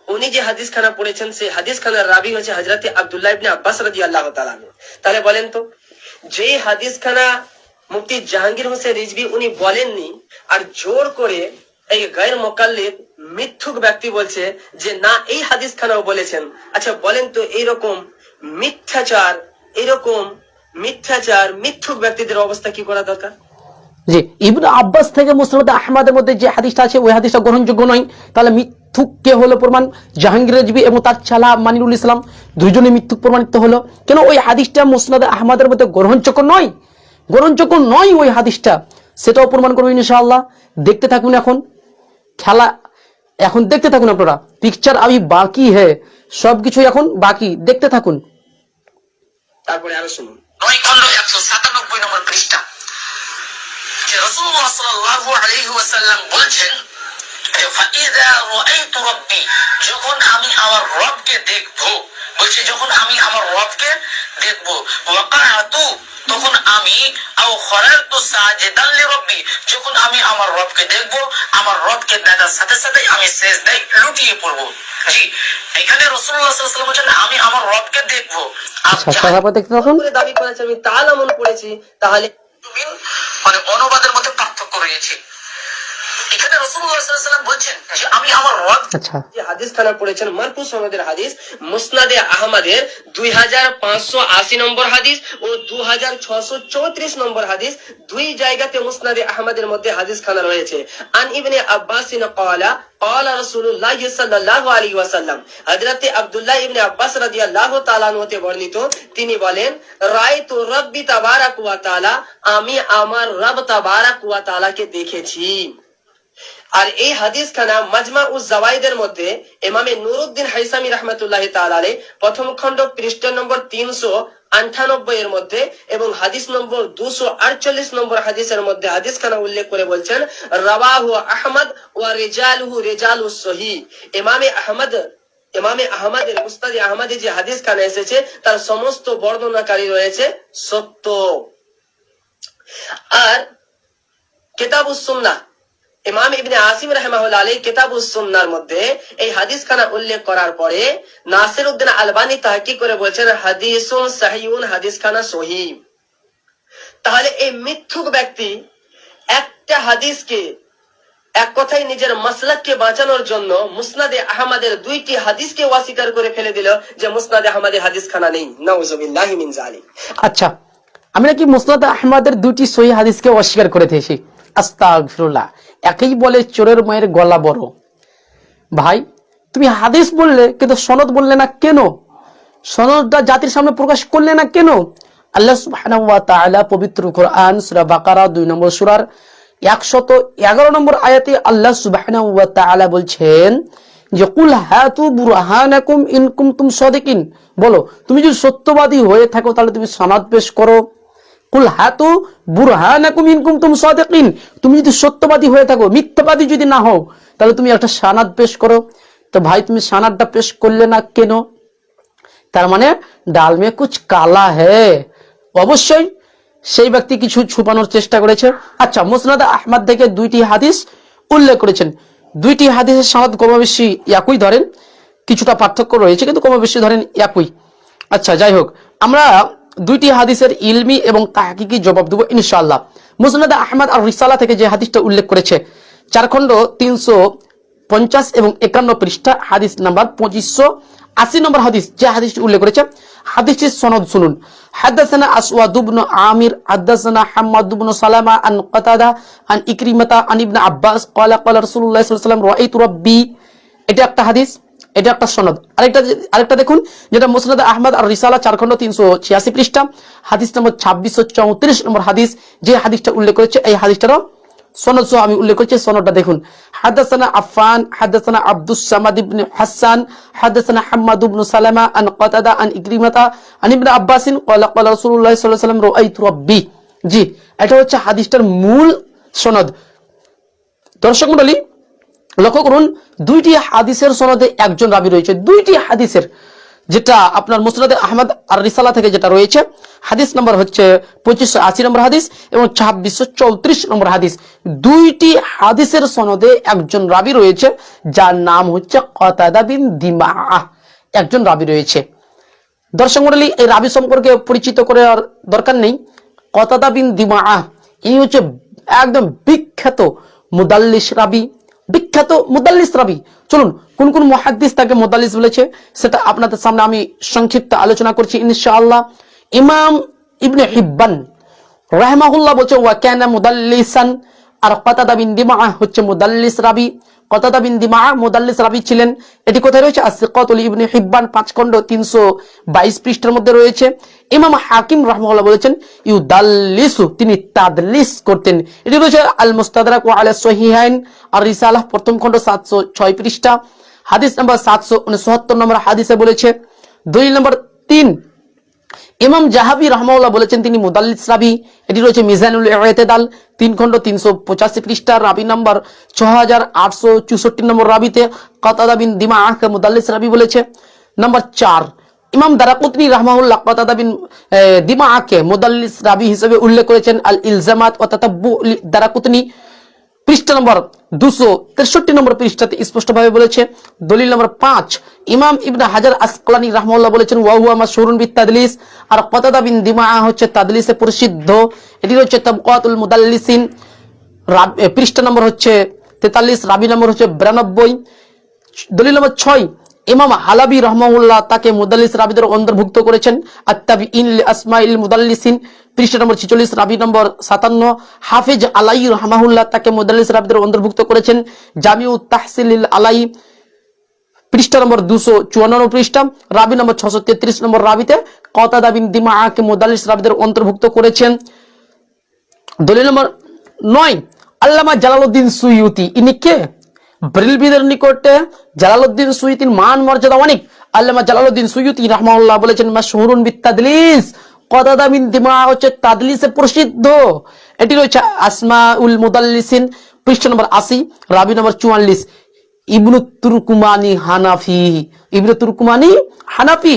উনি যে হাদিস খানা পড়েছেন সেই হাদিস খানার রাবি হচ্ছে হযরত আব্দুল্লাহ ইবনে আব্বাস রাদিয়াল্লাহু তাআলা আনহু। তাহলে বলেন তো, যে হাদিস খানা মুফতি জাহাঙ্গীর হোসেন রিজভী উনি বলেননি, আর জোর করে এই গায়র মুকাল্লিদ মিথ্যুক ব্যক্তি বলছে যে না এই হাদিস খানাও বলেছেন। আচ্ছা বলেন তো, এইরকম মিথ্যাচার মিথ্যুক ব্যক্তিদের অবস্থা কি করা দরকার? জি, ইবনে আব্বাস থেকে মুসনাদ আহমদের মধ্যে যে হাদিসটা আছে ওই হাদিসটা গ্রহণযোগ্য নয়, তাহলে মিথ্যুক কে হলো প্রমাণ? জাহাঙ্গীর রিজভী এবং তার চালা মানিরুল ইসলাম, দুইজনে মিথ্যুক প্রমাণিত হলো। কেন ওই হাদিসটা মুসনাদ আহমদের মধ্যে গ্রহণযোগ্য নয় ওই হাদিসটা, সেটাও প্রমাণ করবো ইনশাআল্লাহ। দেখতে থাকুন, এখন দেখতে থাকুন আপনারা, পিকচার আবি বাকি হ্যাঁ, সবকিছু এখন বাকি, দেখতে থাকুন। তারপরে আরো শুনুন, 9 খণ্ড 197 নম্বর পৃষ্ঠা, যে রাসূলুল্লাহ সাল্লাল্লাহু আলাইহি ওয়াসাল্লাম বলেছেন, ফাইদা রাআইতু রাব্বি, যখন আমি আমার রবকে দেখবো, বলছে যখন আমি আমার রবকে দেখবো, ওয়াকাআতু, তখন আমি, আও খরারতু সাজিদান লিরাব্বি, যখন আমি আমার রবকে দেখবো, আমার রবকে দেখার সাথে সাথে আমি সিজদায় লুটিয়ে পড়বো। জি, এখানে রাসূলুল্লাহ সাল্লাল্লাহু আলাইহি ওয়াসাল্লাম বলেন আমি আমার রবকে দেখবো। আচ্ছা, তারপর দেখতে থাকুন। দাবি করেছে আমি তাআলামুন পড়েছি, তাহলে মানে অনুবাদের মধ্যে পার্থক্য রয়েছে। এখানে রাসূলুল্লাহ সাল্লাল্লাহু আলাইহি ওয়াসাল্লাম বলছেন যে আমি আমার রব, আচ্ছা, যে হাদিস খানা পড়েছেন মারফু সনদের হাদিস মুসনাদে আহমদের 2580 নম্বর হাদিস ও 2634 নম্বর হাদিস, দুই জায়গাতে মুসনাদে আহমদের মধ্যে হাদিস খানা রয়েছে। আন ইবনে আব্বাস ক্বালা قال رسول الله صلى الله عليه وسلم, হযরত আব্দুল্লাহ ইবনে আব্বাস রাদিয়াল্লাহু তাআলা আনহু হতে বর্ণিত, তিনি বলেন রাআইতু রাব্বি তাবারাক ওয়া তাআলা, আমি আমার রব তাবারাক ওয়া তাআলাকে দেখেছি। আর এই হাদিস খানা মাজমা উজ জাওয়াইদের মধ্যে ইমামে নুরউদ্দিন হাইসামি রাহমাতুল্লাহি তাআলা আলাইহি প্রথম খণ্ড পৃষ্ঠা নম্বর 398 এর মধ্যে এবং হাদিস নম্বর 248 নম্বর হাদিসের মধ্যে হাদিস খানা উল্লেখ করে বলছেন রাওয়াহু আহমদ ওয়া রিজালুহু রিজালুস সহিহ। ইমামে আহমদের মুসনাদে আহমদে যে হাদিস খানা এসেছে তার সমস্ত বর্ণনাকারী রয়েছে সত্য। আর কিতাবুস সুন্নাহ, ইমাম ইবনে আসিম রাহিমাহুল্লাহ আলাইহি কিতাবুস সুন্নাহর মধ্যে এই হাদিস খানা উল্লেখ করার পরে নাসিরউদ্দিন আলবানী তাহকিক করে বলেছেন হাদিসুন সহিহুন, হাদিস খানা সহিহ। তাহলে এই মিথ্যুক ব্যক্তি একটা হাদিসকে এক কথায় নিজের মাসলাককে বাঁচানোর জন্য মুসনাদে আহমদের দুইটি হাদিসকে অস্বীকার করে ফেলে দিল যে মুসনাদে আহমদে হাদিস খানা নেই। নাউজুবিল্লাহি মিন যালিক। আচ্ছা, আমি নাকি মুসনাদ আহমদের দুটি সহিহ হাদিসকে অস্বীকার করে দিয়েছি? আস্তাগফিরুল্লাহ। একই বলে চোরের মায়ের গলা বড়। ভাই, তুমি হাদিস বললে কিন্তু সনদ বললে না কেন? সনদটা জাতির সামনে প্রকাশ করলে না কেন? আল্লাহ সুবহানাহু ওয়া তাআলা পবিত্র কোরআন সূরা বাকারা 2 নম্বর সূরার 111 নম্বর আয়াতে আল্লাহ সুবহানাহু ওয়া তাআলা বলছেন যে কুল হাতু বুরহানাকুম ইন কুনতুম সাদিকিন, বলো তুমি যদি সত্যবাদী হয়ে থাকো তাহলে তুমি সনদ পেশ করো। কুল হাতু বুরহানাকুম ইন কুনতুম সাদিকিন, তুমি যদি সত্যবাদী হয়ে থাকো, মিথ্যাবাদী যদি না হও, তাহলে তুমি একটা সনদ পেশ করো। তো ভাই, তুমি সনদটা পেশ করলে না কেন? তার মানে ডাল মে কুছ কালা হ্যায়, অবশ্যই সেই ব্যক্তি কিছু ছুপানোর চেষ্টা করেছে। আচ্ছা, মুসনাদ আহমদ থেকে দুইটি হাদিস উল্লেখ করেছেন, দুইটি হাদিসের সনদ কমবেশি একই ধরেন, কিছুটা পার্থক্য রয়েছে কিন্তু কমবেশি ধরেন একই। আচ্ছা, যাই হোক, আমরা দুইটি হাদিসের ইলমি এবং তাহকিকি জবাব দেব ইনশাআল্লাহ। মুসনাদ আহমদ আর রিসালা থেকে যে হাদিসটা উল্লেখ করেছে 4 খণ্ড 350 এবং 51 পৃষ্ঠা হাদিস নাম্বার 2580 নম্বর হাদিস, যে হাদিসটি উল্লেখ করেছে হাদিসটির সনদ শুনুন। হাদাসানা আসওয়াদ ইবনে আমির হাদাসানা হাম্মাদ ইবনে সালামা আন কাতাদা আন ইকরিমাতা আন ইবনে আব্বাস ক্বালা ক্বালা রাসূলুল্লাহ সাল্লাল্লাহু আলাইহি ওয়াসাল্লাম রাআইতু রাব্বি। এটা একটা হাদিস, এটা একটা সনদ। আরেকটা দেখুন, যেটা মুসনাদ আহমদ আর রিসালা 4 খণ্ড 386 পৃষ্ঠা হাদিস নম্বর 2634 নম্বর হাদিস, যে হাদিসটা উল্লেখ করেছে এই হাদিসটারও সনদ সহ আমি উল্লেখ করছি। সনদটা দেখুন। হাদাসানা আফফান হাদাসানা আব্দুস সামাদ ইবনে হাসান হাদাসানা হাম্মাদ ইবনে সালামা আন কাতাদা আন ইকরিমাতা আন ইবনে আব্বাস ক্বালা ক্বালা রাসূলুল্লাহ সাল্লাল্লাহু আলাইহি ওয়াসাল্লাম রাআইতু রাব্বি। জি, এটা হচ্ছে হাদিসটার মূল সনদ। দর্শক মণ্ডলী, লক্ষ্য করুন, দুইটি হাদিসের সনদে একজন রাবী রয়েছে, দুইটি হাদিসের। যেটা আপনার মুসনাদে আহমদ আর রিসালা থেকে যেটা রয়েছে, হাদিস নম্বর হচ্ছে 2580 নম্বর হাদিস এবং 2634 নম্বর হাদিস। দুইটি হাদিসের সনদে একজন রাবী রয়েছে যার নাম হচ্ছে কতাদা বিন দিমাআহ, একজন রাবী রয়েছে। দর্শক মণ্ডলী, এই রাবী সম্পর্কে পরিচিত করার দরকার নেই। কতাদা বিন দিমাআহ ইনি হচ্ছে একদম বিখ্যাত মুদাল্লিস রাবী, বিখ্যাত মুদাল্লিস রাবী। চলুন কোন কোন মুহাদ্দিস তাকে মুদাল্লিস বলেছে সেটা আপনাদের সামনে আমি সংক্ষিপ্ত আলোচনা করছি ইনশাআল্লাহ। ইমাম ইবনে হিব্বান রাহিমাহুল্লাহ বলছে ওয়া কানা মুদাল্লিসান, আর কতাদা বিন দিমাআহ হচ্ছে মুদাল্লিস রাবী। কতাদা বিন দিমাআহ মুদাল্লিস রাবী ছিলেন। এটি কোথায় রয়েছে? as-সিকাতুল ইবনে হিব্বান 5 খণ্ড 322 পৃষ্ঠার মধ্যে রয়েছে। ইমাম হাকিম রাহিমাহুল্লাহ বলেছেন ইউদাল্লিসু, তিনি তাদলিস করতেন। এটি রয়েছে আল মুস্তাদরাক ওয়া আলা সহিহাইন আর রিসালাহ প্রথম খণ্ড 706 পৃষ্ঠা, হাদিস নম্বর 769 নম্বর হাদিসে বলেছে। দলিল নম্বর 3, ইমাম জাহাবি রাহমাহুল্লাহ বলেছেন তিনি মুদাল্লিস রাবী। এটি রয়েছে মিজানুল ইতিদাল 3 খণ্ড 385 পৃষ্ঠা, রাবী নম্বর 6864 নম্বর রাবিতে কতাদা বিন দিমাআহকে মুদাল্লিস রাবী বলেছে। নম্বর 4, ইমাম দারাকুতনি রাহমাহুল্লাহ কতাদা বিন দিমাআহকে মুদাল্লিস রাবী হিসেবে উল্লেখ করেছেন আল ইলজামাত ওয়া তাতাব্বু দারাকুতনি পৃষ্ঠা নম্বর 263 নম্বর পৃষ্ঠাতে স্পষ্টভাবে বলেছে। দলিল নম্বর 5, ইমাম ইবনে হাজার আসকালানী রাহমাহুল্লাহ বলেছেন ওয়া হুয়া মাশহুরুন বিতাদলিস, আর কতাদা বিন দিমাআহ হচ্ছে তাদলিসে প্রসিদ্ধ। এটি হচ্ছে তাবকাতুল মুদাল্লিসিন, পৃষ্ঠা নম্বর হচ্ছে 43, রাবী নম্বর হচ্ছে 92। দলিল নম্বর 6, ইমাম হালাবি রাহমাহুল্লাহ তাকে মুদাল্লিস রাবীদের অন্তর্ভুক্ত করেছেন আত-তাবিইন লি আসমাইল মুদাল্লিসিন, পৃষ্ঠা নম্বর 46, রাবী নম্বর 57। হাফিজ আলাই রাহমাহুল্লাহ তাকে মুদাল্লিস রাবীদের অন্তর্ভুক্ত করেছেন জামিউ তাহসিলিল আলাই, পৃষ্ঠা নম্বর 254 পৃষ্ঠা, রাবী নম্বর 633 নম্বর রাবিতে কতাদা বিন দিমাআহকে মুদাল্লিস রাবীদের অন্তর্ভুক্ত করেছেন। দলিল নম্বর 9, আল্লামা জালালউদ্দিন সুয়ুতি, ইনি কে? ব্রিলবিদের নিকটে জালালউদ্দিন সুয়ুতির মান মর্যাদা অনেক। আল্লামা জালালউদ্দিন সুয়ুতি রাহমাহুল্লাহ বলেছেন মাশহুরুন বিতাদলিস, কতাদা বিন দিমাআহ হচ্ছে তাদলিসে প্রসিদ্ধ। এটি রয়েছে আসমাউল মুদাল্লিসিন, পৃষ্ঠা নম্বর 80, রাবী নম্বর 44। ইবনু তুরকুমানি হানাফি, ইবনে তুরকুমানি হানাফি,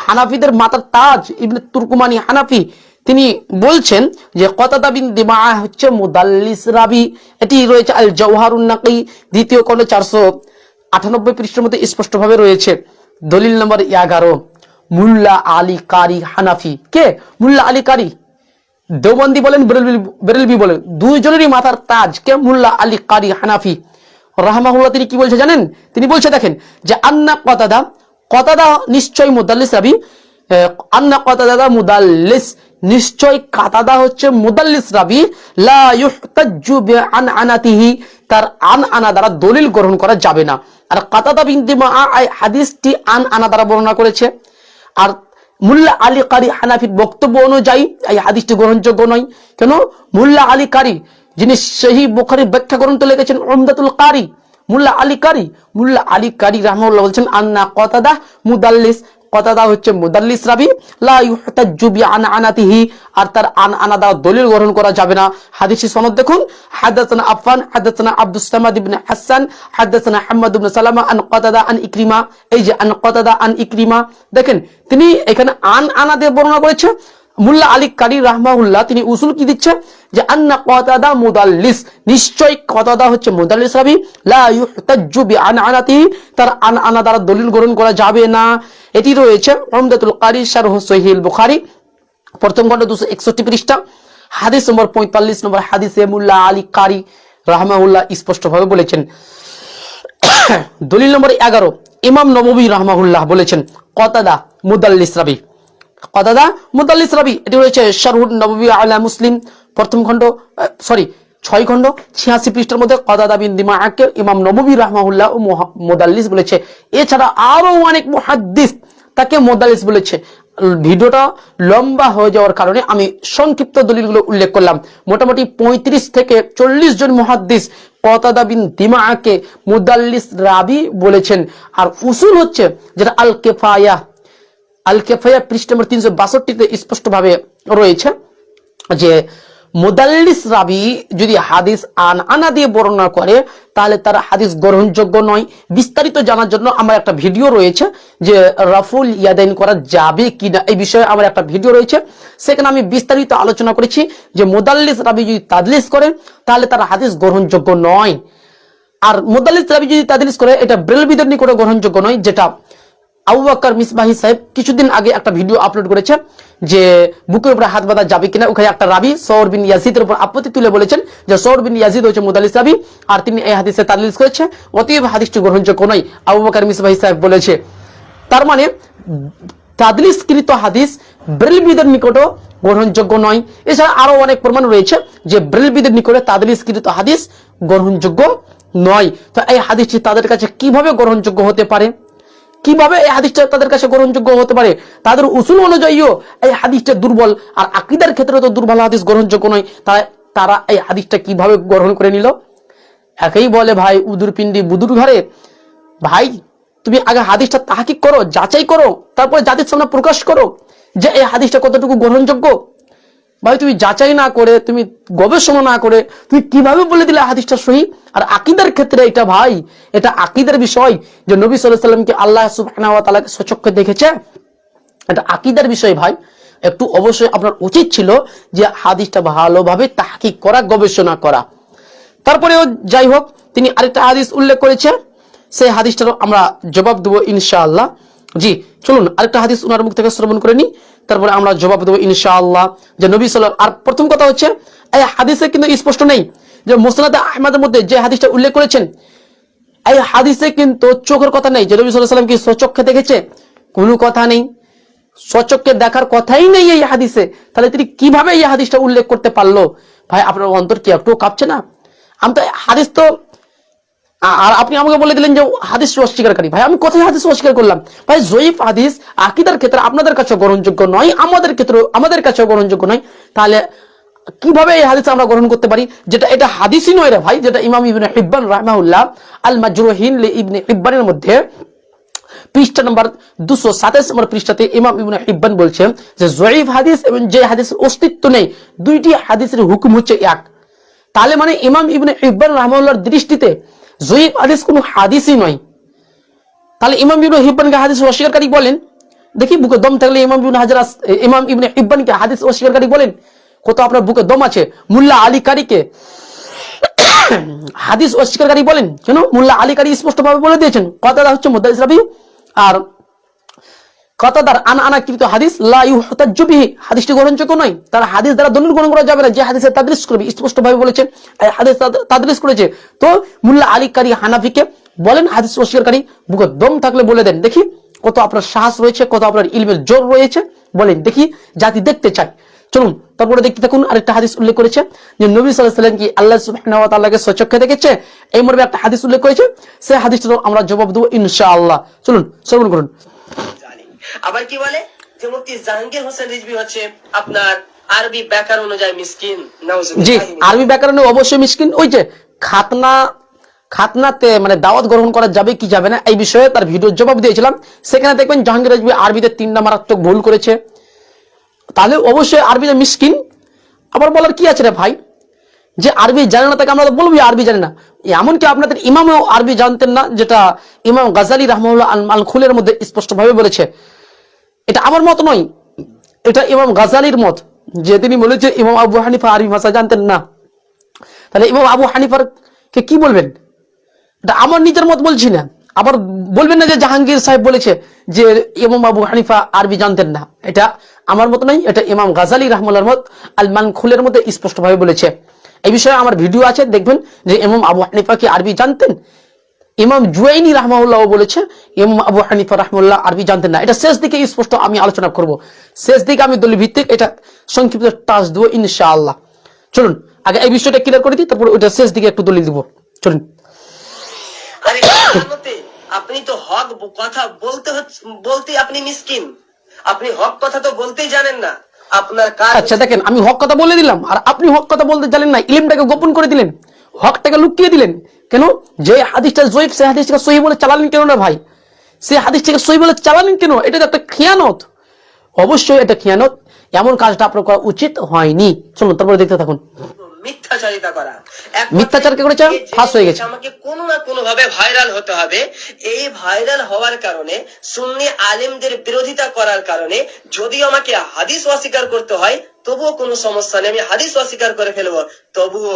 হানাফিদের মাতার তাজ ইবনে তুরকুমানি হানাফি, তিনি বলছেন যে কতাদা বিন দিমাআহ হচ্ছে মুদাল্লিস রাবী। এটি রয়েছে আল জাওহারুন নাকি 2য় খণ্ড 498 পৃষ্ঠার মধ্যে স্পষ্টভাবে রয়েছে। দলিল নম্বর 11, মুল্লা আলী কারি হানাফি। কে? মুল্লা আলী কারি। দেওবন্দি বলেন বেরেলভি বলেন, দুইজনেরই মাথার তাজ কে? মুল্লা আলী কারি হানাফি রাহমাহুল্লাহ। তিনি কি বলছে জানেন? তিনি বলছে দেখেন যে আন্না কতাদা, কতাদা নিশ্চয় মুদাল্লিস রাবী, আন্না কতাদা মুদাল্লিস, নিশ্চয় কাতাদা হচ্ছে মুদাল্লিস রাবী। লা ইহতাজ্জু বিআনআনাতিহি, তার আনআনা দ্বারা দলিল গ্রহণ করা যাবে না। আর কাতাদা বিন দিমাআহ এই হাদিসটি আনআনা দ্বারা বর্ণনা করেছে। আর মুল্লা আলী কারি হানাফির বক্তব্য অনুযায়ী এই হাদিসটি গ্রহণযোগ্য নয়। কেন? মুল্লা আলী কারি যিনি সহিহ বুখারীর ব্যাখ্যা গ্রন্থ লিখেছেন উমদাতুল কারি, মুল্লা আলী কারি রাহমাহুল্লাহ বলছেন আন্না কতাদা মুদাল্লিস, কতাদা হচ্ছে মুদাল্লিস রাবী। লা ইহতাজ্জু বিআনআনাতিহি, আর তার আনআনা দ্বারা দলিল গ্রহণ করা যাবে না। হাদিসের সনদ দেখুন, হাদাসানা আফফান, হাদাসানা আব্দুস সামাদ ইবনে হাসান, হাদাসানা হাম্মাদ ইবনে সালামা আন কতাদা আন ইকরিমা। এই যে আন কতাদা আন ইকরিমা, দেখেন তিনি এখানে আনআনা দিয়ে বর্ণনা করেছে। মুল্লা আলী কারি রাহমাহুল্লাহ তিনি উসুল কি দিচ্ছে যে আন্না কতাদা মুদাল্লিস, নিশ্চয় কতাদা হচ্ছে মুদাল্লিস রাবী। লা ইহতাজ্জু বিআনআনাতিহি, তার আনআনা দ্বারা দলিল গ্রহণ করা যাবে না। এটি রয়েছে উমদাতুল কারি শারহ সহিহ বুখারী প্রথম খণ্ড 261 পৃষ্ঠা, হাদিস নম্বর 45 নম্বর হাদিসে মুল্লা আলী কারি রাহমাহুল্লাহ স্পষ্টভাবে বলেছেন। দলিল নম্বর 11, ইমাম নববী রাহমাহুল্লাহ বলেছেন কতাদা মুদাল্লিস রাবী, কতাদা মুদাল্লিস রাবী। এটি রয়েছে শারহুন নববী আলা মুসলিম প্রথম খণ্ড 6 খণ্ড 86 পৃষ্ঠার মধ্যে কতাদা বিন দিমাআহকে ইমাম নববী রাহমাহুল্লাহ মুদাল্লিস বলেছে। এছাড়া আরো অনেক মুহাদ্দিস তাকে মুদাল্লিস বলেছে। ভিডিওটা লম্বা হয়ে যাওয়ার কারণে আমি সংক্ষিপ্ত দলিলগুলো উল্লেখ করলাম। মোটামুটি 35 থেকে 40 জন মুহাদ্দিস কতাদা বিন দিমাআহকে মুদাল্লিস রাবী বলেছেন। আর উসুল হচ্ছে যেটা আল কেফায়া পৃষ্ঠা নম্বর 362 তে স্পষ্টভাবে রয়েছে যে মুদাল্লিস রাবি যদি হাদিস আনা দিয়ে বর্ণনা করে তাহলে তার হাদিস গ্রহণযোগ্য নয়। বিস্তারিত জানার জন্য আমার একটা ভিডিও রয়েছে যে রাফুল ইয়াদাইন করা যাবে কিনা, এই বিষয়ে আমার একটা ভিডিও রয়েছে, সেখানে আমি বিস্তারিত আলোচনা করেছি যে মুদাল্লিস রাবি যদি তাদলিস করে তাহলে তার হাদিস গ্রহণযোগ্য নয়। আর মুদাল্লিস রাবি যদি তাদলিস করে এটা বেরেলভিদের নিকটে গ্রহণযোগ্য নয়, যেটা আবু বকর মিসবাহি সাহেব কিছুদিন আগে একটা ভিডিও আপলোড করেছে যে বুকের উপরে হাত বাঁধা যাবে কিনা। ওখানে একটা রাবি সৌর বিন ইয়াজিদের উপর আপত্তি তুলে বলেছেন যে সৌর বিন ইয়াজিদ হচ্ছে মুদাল্লিস রাবি আর তিনি এই হাদিসে তাদলিস করেছে, অতএব হাদিসটি গ্রহণযোগ্য নয়, আবু বকর মিসবাহি সাহেব বলেছে। তার মানে তাদলিসকৃত হাদিস বেরেলভিদের নিকটও গ্রহণযোগ্য নয়। এছাড়া আরো অনেক প্রমাণ রয়েছে যে বেরেলভিদের নিকটে তাদলিসকৃত হাদিস গ্রহণযোগ্য নয়। তো এই হাদিসটি তাদের কাছে কিভাবে গ্রহণযোগ্য হতে পারে, কিভাবে এই হাদিসটা তাদের কাছে গ্রহণযোগ্য হতে পারে? তাদের উসুল অনুযায়ীও এই হাদিসটা দুর্বল, আর আকীদার ক্ষেত্রে তো দুর্বল হাদিস গ্রহণযোগ্য নয়, তারা এই হাদিসটা কিভাবে গ্রহণ করে নিল? একেই বলে ভাই উদুর পিন্ডি বুদুর ঘরে। ভাই তুমি আগে হাদিসটা তাহকিক করো, যাচাই করো, তারপরে জাতির সামনে প্রকাশ করো যে এই হাদিসটা কতটুকু গ্রহণযোগ্য। ভাই তুমি যাচাই না করে, তুমি গবেষণা না করে তুমি কিভাবে বলে দিলে হাদিসটা সহি? আর আকীদার ক্ষেত্রে এটা ভাই, এটা আকীদার বিষয় যে নবী সাল্লাল্লাহু আলাইহি ওয়াসাল্লামকে আল্লাহ সুবহানাহু ওয়া তাআলা সচক্ষে দেখেছে, এটা আকীদার বিষয়। ভাই একটু অবশ্যই আপনার উচিত ছিল যে হাদিসটা ভালোভাবে তাহকিক করা, গবেষণা করা। তারপরেও যাই হোক, তিনি আরেকটা হাদিস উল্লেখ করেছে, সেই হাদিসটারও আমরা জবাব দেবো ইনশাআল্লাহ। জি চলুন আরেকটা হাদিস ওনার মুখ থেকে শ্রবণ করে নি, তারপরে আমরা জবাব দেবো ইনশাআল্লাহ। যে নবী সাল্লাল্লাহু আলাইহি ওয়াসাল্লাম, আর প্রথম কথা হচ্ছে এই হাদিসে কিন্তু স্পষ্ট নেই যে মুসনাদ আহমদের মধ্যে যে হাদিসটা উল্লেখ করেছেন এই হাদিসে কিন্তু চোখের কথা নেই যে নবী সাল্লাল্লাহু আলাইহি ওয়াসাল্লাম কি স্বচক্ষে দেখেছে, কোনো কথা নেই, স্বচক্ষে দেখার কথাই নেই এই হাদিসে। তাহলে তিনি কিভাবে এই হাদিসটা উল্লেখ করতে পারলো? ভাই আপনার অন্তর কি একটু কাঁপছে না? আমি তো হাদিস তো, আর আপনি আমাকে বলে দিলেন যে হাদিস অস্বীকারী। ভাই আমি কোথায় হাদিস অস্বীকার করলাম? ভাই জয়ীফ হাদিস আকীদার ক্ষেত্রে আপনাদের কাছে গ্রহণযোগ্য নয়, আমাদের কাছে গ্রহণযোগ্য নয়, তাহলে কিভাবে এই হাদিস আমরা গ্রহণ করতে পারি? যেটা এটা হাদিসই নয় রে ভাই, যেটা ইমাম ইবনে হিব্বান রাহিমাহুল্লাহ আল মাজরুহিন লি ইবনে হিব্বানের মধ্যে পৃষ্ঠা নম্বর 227 নম্বর পৃষ্ঠাতে ইমাম ইবনে হিব্বান বলছেন যে জয়ীফ হাদিস এবং যে হাদিসের অস্তিত্ব নেই, দুইটি হাদিসের হুকুম হচ্ছে এক। তাহলে মানে ইমাম ইবনে হিব্বান রাহিমাহুল্লাহর দৃষ্টিতে জয়ীফ হাদিস কোনো হাদিসই নয়। তাহলে ইমাম ইবনে হিব্বানকে হাদিস অস্বীকারী বলেন? দেখি বুকে দম থাকলে ইমাম ইবনে হিব্বানকে হাদিস অস্বীকারী বলেন? কত আপনার বুকে দম আছে? মুল্লা আলী কারীকে হাদিস অস্বীকারী বলেন কেন? মুল্লা আলী কারী স্পষ্টভাবে বলে দিয়েছেন কথাটা হচ্ছে মুদাল্লিস রাবি, আর কথাদার আনাকৃত হাদিস লা ইউহতাজ্জু বিহি, হাদিসটি গ্রহণযোগ্য নয়। তার হাদিস দ্বারা দলিল গ্রহণ করা যাবে না, যে হাদিসে তাদলিস করবে স্পষ্টভাবে বলেছেন এই হাদিস তাদলিস করেছে। তো মুল্লা আলী কারী হানাফিকে বলেন হাদিস অস্বীকারী, বুকে দম থাকলে বলে দেন, দেখি কত আপনার সাহস রয়েছে, কত আপনার ইলমের জোর রয়েছে, বলেন দেখি, জাতি দেখতে চাই। চলুন তারপরে দেখতে থাকুন। আরেকটা হাদিস উল্লেখ করেছে যে নবী সাল্লাল্লাহু আলাইহি ওয়াসাল্লাম কি আল্লাহ সুবহানাহু ওয়া তাআলাকে স্বচক্ষে দেখেছে, এই মর্মে একটা হাদিস উল্লেখ করেছে, সেই হাদিসটাও আমরা জবাব দেব ইনশাআল্লাহ। চলুন শ্রবণ করুন। আবার কি বলে যে মুফতি জাহাঙ্গীর হোসেন রিজভী হচ্ছে আপনার আরবি ব্যাকরণ অনুযায়ী মিসকিন। জি আরবি ব্যাকরণে অবশ্যই মিসকিন। ওই যে খাতনাতে মানে দাওয়াত গ্রহণ করা যাবে কি যাবে না এই বিষয়ে তার ভিডিও জবাব দিয়েছিলাম, সেখানে দেখবেন জাহাঙ্গীর রিজভী আরবিতে 3টা মারাত্মক ভুল করেছে। তাহলে অবশ্যই আরবিতে মিসকিন। আবার বলার কি আছে রে ভাই, যে আরবি জানে না তাকে আমরা বলবো আরবি জানে না। এমনকি আপনাদের ইমামও আরবি জানতেন না, যেটা ইমাম গাজালি রাহমাহুল্লাহ আল খুলের মধ্যে স্পষ্টভাবে বলেছে। এটা আমার মত নয়, এটা ইমাম গাজালির মত, যে তিনি বলেছে ইমাম আবু হানিফা আরবি ভাষা জানতেন না। তাহলে ইমাম আবু হানিফার কে কি বলবেন? এটা আমার নিজের মত বলছি না, আবার বলবেন না যে জাহাঙ্গীর সাহেব বলেছে যে ইমাম আবু হানিফা আরবি জানতেন না। এটা আমার মত নয়, এটা ইমাম গাজালি রাহমাহুল্লাহর মত আল মানখুলের মধ্যে স্পষ্টভাবে বলেছে। এই বিষয়ে আমার ভিডিও আছে, দেখবেন যে ইমাম আবু হানিফা কি আরবি জানতেন। ইমাম জুয়াইনি রাহমাহুল্লাহ বলেছে ইমাম আবু হানিফা রাহমাহুল্লাহ আরবি জানতেন না। এটা শেষ দিকে স্পষ্ট আমি আলোচনা করব, শেষ দিকে আমি দলিল ভিত্তিক এটা সংক্ষিপ্ত টাচ দেবো ইনশাআল্লাহ। চলুন আগে এই বিষয়টা ক্লিয়ার করে দিই, তারপর ওইটা শেষ দিকে একটু দলিল দিব। চলুন। আরে আপনি তো হক কথা বলতে আপনি মিসকিন, আপনি হক কথা তো বলতেই জানেন না। আপনার কাজ আচ্ছা দেখেন, আমি হক কথা বলে দিলাম আর আপনি হক কথা বলতে জানেন না, ইলমটাকে গোপন করে দিলেন, হকটাকে লুকিয়ে দিলেন কেন? যে হাদিসটা জয়ীফ সেই হাদিসটাকে সহিহ বলে চালালেন কেন না ভাই? সেই হাদিসটাকে সহিহ বলে চালালেন কেন? এটা তো একটা খিয়ানত, অবশ্যই এটা খিয়ানত। এমন কাজটা আপনার করা উচিত হয়নি। চলুন তারপরে দেখতে থাকুন। মিথ্যাচারিতা করা, মিথ্যাচার কে করেছে? ফাঁস হয়ে গেছে। আমাকে কোনো না কোনো ভাবে ভাইরাল হতে হবে। এই ভাইরাল হওয়ার কারণে, সুন্নি আলেমদের বিরোধিতা করার কারণে যদিও আমাকে হাদিস অস্বীকার করতে হয় তবুও কোনো সমস্যা নেই, আমি হাদিস অস্বীকার করে ফেলবো, তবুও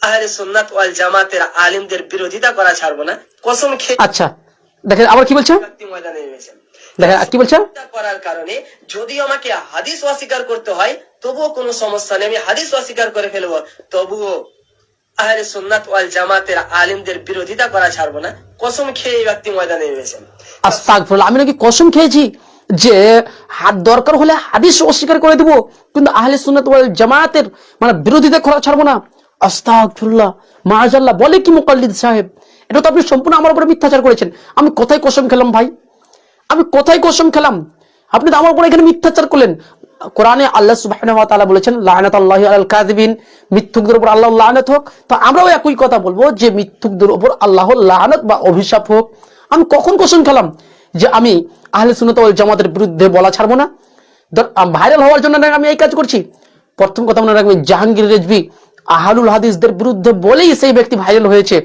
আহলে সুন্নাত ওয়াল জামাতের আলেমদের বিরোধিতা করা ছাড়বো না, কসম খেয়ে। আচ্ছা দেখেন আবার কি বলছে, ময়দানে নেমেছেন। দেখেন কি বলছে, করার কারণে যদিও আমাকে হাদিস অস্বীকার করতে হয় তবুও কোনো সমস্যা নেই, আমি হাদিস অস্বীকার করে ফেলবো, তবুও আহলে সুন্নাত ওয়াল জামাতের আলেমদের বিরোধিতা করা ছাড়বো না, কসম খেয়ে এই ব্যক্তি ময়দানে নেমেছেন। আস্তাগফিরুল্লাহ, আমি নাকি কসম খেয়েছি যে হাত দরকার হলে হাদিস অস্বীকার করে দিব, কিন্তু আহলে সুন্নাত ওয়াল জামাতের মানে বিরোধিতা করা ছাড়বো না। আস্তাগফিরুল্লাহ, মাআজাল্লাহ, বলে কি মুকাল্লিদ সাহেব, এটা তো আপনি সম্পূর্ণ আমার উপরে মিথ্যাচার করেছেন। আমি কোথায় কসম খেলাম ভাই, আমি কোথায় কসম খেলাম? আপনি তো আমার উপরে এখানে মিথ্যাচার করলেন। কোরআনে আল্লাহ সুবহানাহু ওয়া তাআলা বলেছেন লানাতুল্লাহি আলাল কাযিবিন, মিথ্যুকদের উপর আল্লাহর লানত হোক। তো আমরাও একই কথা বলবো যে মিথ্যুকদের উপর আল্লাহর লানত বা অভিশাপ হোক। আমি কখন কসম খেলাম যে আমি আহলে সুন্নাত ওয়াল জামাতের বিরুদ্ধে বলা ছাড়বো না? ভাইরাল হওয়ার জন্য আমি এই কাজ করছি? প্রথম কথা মনে রাখবেন, জাহাঙ্গীর রেজভী আহলুল হাদিসদের বিরুদ্ধে বলেই সেই ব্যক্তি ভাইরাল হয়েছে।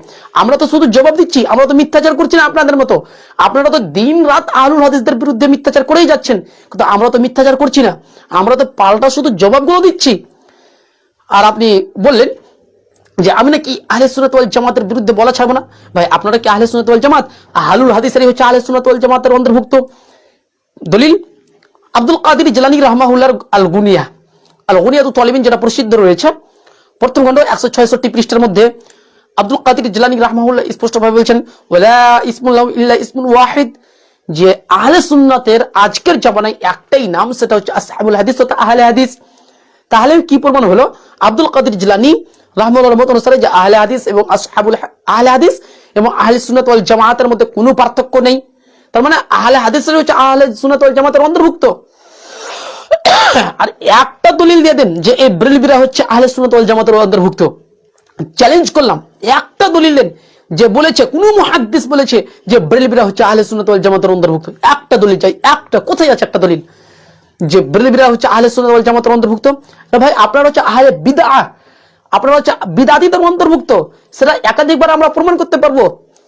আমরা তো শুধু জবাব দিচ্ছি, আমরা তো মিথ্যাচার করছি না আপনাদের মতো। আপনারা তো দিন রাত আহলুল হাদিসদের বিরুদ্ধে মিথ্যাচার করেই যাচ্ছেন, কিন্তু আমরা তো মিথ্যাচার করছি না, আমরা তো পাল্টা শুধু জবাবগুলো দিচ্ছি। আর আপনি বললেন যে আমি নাকি আহলে সুন্নাত ওয়াল জামাতের বিরুদ্ধে বলা ছাড়বো না। ভাই আপনারা কি আহলে সুন্নাত ওয়াল জামাত? আহলুল হাদিসেরই হচ্ছে আহলে সুন্নাত ওয়াল জামাতের অন্তর্ভুক্ত। দলিল আব্দুল কাদের জিলানী রাহমাহুল্লাহর আল গুনিয়া, আল গুনিয়াতুত তালিবিন যেটা প্রসিদ্ধ রয়েছে, প্রথম খণ্ড 166 পৃষ্ঠার মধ্যে আব্দুল কাদের জিলানী রাহমাহুল্লাহ স্পষ্টভাবে বলছেন ওয়ালা ইসমুল্লাহু ইল্লা ইসমুন ওয়াহিদ, যে আহলে সুন্নাতের আজকের জামানায় একটাই নাম, সেটা হচ্ছে আসহাবুল হাদিস অর্থাৎ আহলে হাদিস। তাহলে কি প্রমাণ হলো আব্দুল কাদের জিলানী রাহমাহুল্লাহর মত অনুসারে যে আহলে হাদিস এবং আহলে হাদিস এবং আহলে সুন্নাত ওয়াল জামাতের মধ্যে কোনো পার্থক্য নেই। তার মানে আহলে হাদিসের হচ্ছে আহলে সুন্নাত ওয়াল জামাতের অন্তর্ভুক্ত। আর একটা দলিল দিয়ে দেন যে এই বেরেলভিরা হচ্ছে আহলে সুন্নাত ওয়াল জামাতের অন্তর্ভুক্ত। চ্যালেঞ্জ করলাম, একটা দলিল দেন যে বলেছে, কোন মুহাদ্দিস বলেছে যে বেরেলভিরা হচ্ছে আহলে সুন্নাত ওয়াল জামাতের অন্তর্ভুক্ত? একটা দলিল চাই, একটা। কোথায় আছে একটা দলিল যে বেরেলভিরা হচ্ছে আহলে সুন্নাত ওয়াল জামাতের অন্তর্ভুক্ত? ভাই আপনারা হচ্ছে আহলে বিদআহ, আপনারা হচ্ছে বিদআতীদের অন্তর্ভুক্ত। সেটা একাধিকবার আমরা প্রমাণ করতে পারবো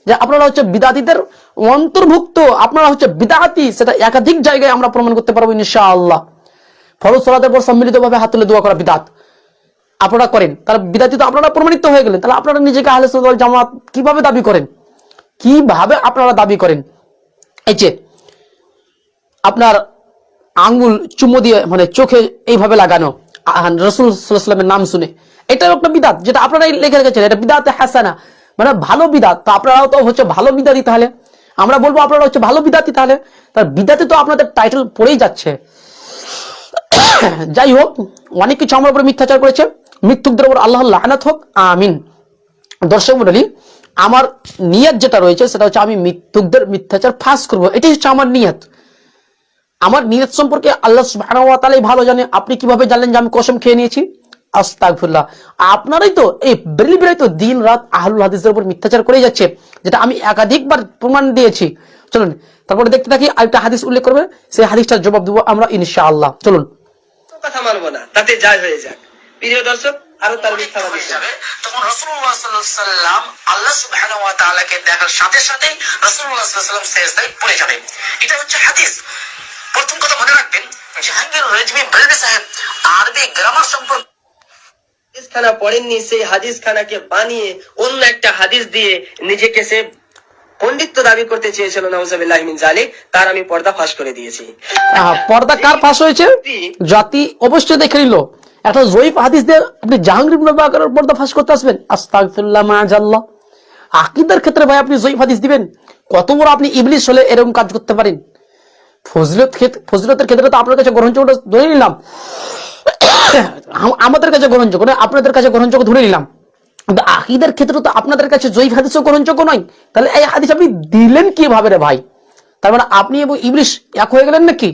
যে আপনারা হচ্ছে বিদআতীদের অন্তর্ভুক্ত, আপনারা হচ্ছে বিদআতী, সেটা একাধিক জায়গায় আমরা প্রমাণ করতে পারবো ইনশাআল্লাহ। ফরজ সালাতের পর সম্মিলিতভাবে হাত তুলে দোয়া করা বিদআত আপনারা করেন, তাহলে বিদআতী তো আপনারা প্রমাণিত হয়ে গেলেন। তাহলে আপনারা নিজেকে আহলে সুন্নাত ওয়াল জামাত কিভাবে দাবি করেন? কিভাবে আপনারা দাবি করেন? এই যে আপনার আঙ্গুল চুমো দিয়ে মানে চোখে এইভাবে লাগানো রাসূল সাল্লাল্লাহু আলাইহি ওয়াসাল্লামের নাম শুনে, এটা একটা বিদআত, যেটা আপনারাই লিখে রেখেছেন, এটা বিদআতে হাসানা, মানে ভালো বিদআত। তো আপনারাও তো হচ্ছে ভালো বিদআতী। তাহলে আমরা বলবো আপনারা হচ্ছে ভালো বিদআতী। তাহলে তার বিদআতে তো আপনাদের টাইটেল পড়েই যাচ্ছে। যাই হোক, অনেক কিছু আমার উপরে মিথ্যাচার করেছে, মিথ্যুকদের উপর আল্লাহর লানাত হোক, আমিন। দর্শক মণ্ডলী, আমার নিয়ত যেটা রয়েছে সেটা হচ্ছে আমি মিথ্যুকদের মিথ্যাচার ফাঁস করব, এটাই হচ্ছে আমার নিয়ত। আমার নিয়ত সম্পর্কে আল্লাহ সুবহানাহু ওয়া তাআলাই ভালো জানে। আপনি কিভাবে জানলেন যে আমি কসম খেয়ে নিয়েছি? আস্তাগফিরুল্লাহ, আপনারাই তো, এই বেরেলভিরাই তো দিন রাত আহলুল হাদিসের উপর মিথ্যাচার করে যাচ্ছে, যেটা আমি একাধিকবার প্রমাণ দিয়েছি। চলুন তারপরে দেখতে থাকি, আরেকটা হাদিস উল্লেখ করবে, সেই হাদিসটার জবাব দেবো আমরা ইনশাআল্লাহ। চলুন। কথা মানবো না, তাতে যাই হয়ে যাক। প্রিয় দর্শক, আরো তার মিথ্যাবাদী যাবে, তখন রাসূলুল্লাহ সাল্লাল্লাহু আলাইহি ওয়াসাল্লাম আল্লাহ সুবহানাহু ওয়া তাআলাকে দেখার সাথে সাথে রাসূলুল্লাহ সাল্লাল্লাহু আলাইহি ওয়াসাল্লাম সিজদায় পড়ে যাবে। এটা হচ্ছে হাদিস। প্রথম কথা মনে রাখবেন, জাহাঙ্গীর রেজভী বেরেলভী সাহেব আরবি গ্রামার সম্পর্কে হাদিস খানা পড়েননি, সেই হাদিস খানাকে বানিয়ে অন্য একটা হাদিস দিয়ে নিজেকে সে পণ্ডিত্য দাবি করতে চেয়েছিল, নাউজুবিল্লাহি মিন যালিক। তার আমি পর্দা ফাঁস করে দিয়েছি। পর্দা কার ফাঁস হয়েছে? জাতি অবশ্যই দেখে নিল। একটা জয়ীফ হাদিস দিয়ে আপনি জাহাঙ্গীর ইবনে বাকরের পর্দা ফাঁস করতে আসবেন? আস্তাগফিরুল্লাহ, মাআজাল্লাহ। আকীদার ক্ষেত্রে ভাই আপনি জয়ীফ হাদিস দিবেন? কত বড় আপনি ইবলিস হলে এরকম কাজ করতে পারেন? ফজিলতের ক্ষেত্রে তো আপনার কাছে গ্রহণযোগ্য ধরে নিলাম, আমাদের কাছে গ্রহণযোগ্য নয়, আপনাদের কাছে গ্রহণযোগ্য ধরে নিলাম, কিন্তু আকীদার ক্ষেত্রে তো আপনাদের কাছে জয়ীফ হাদিসও গ্রহণযোগ্য নয়। তাহলে এই হাদিস আপনি দিলেন কিভাবে রে ভাই? তার মানে আপনি এবং ইবলিস এক হয়ে গেলেন নাকি?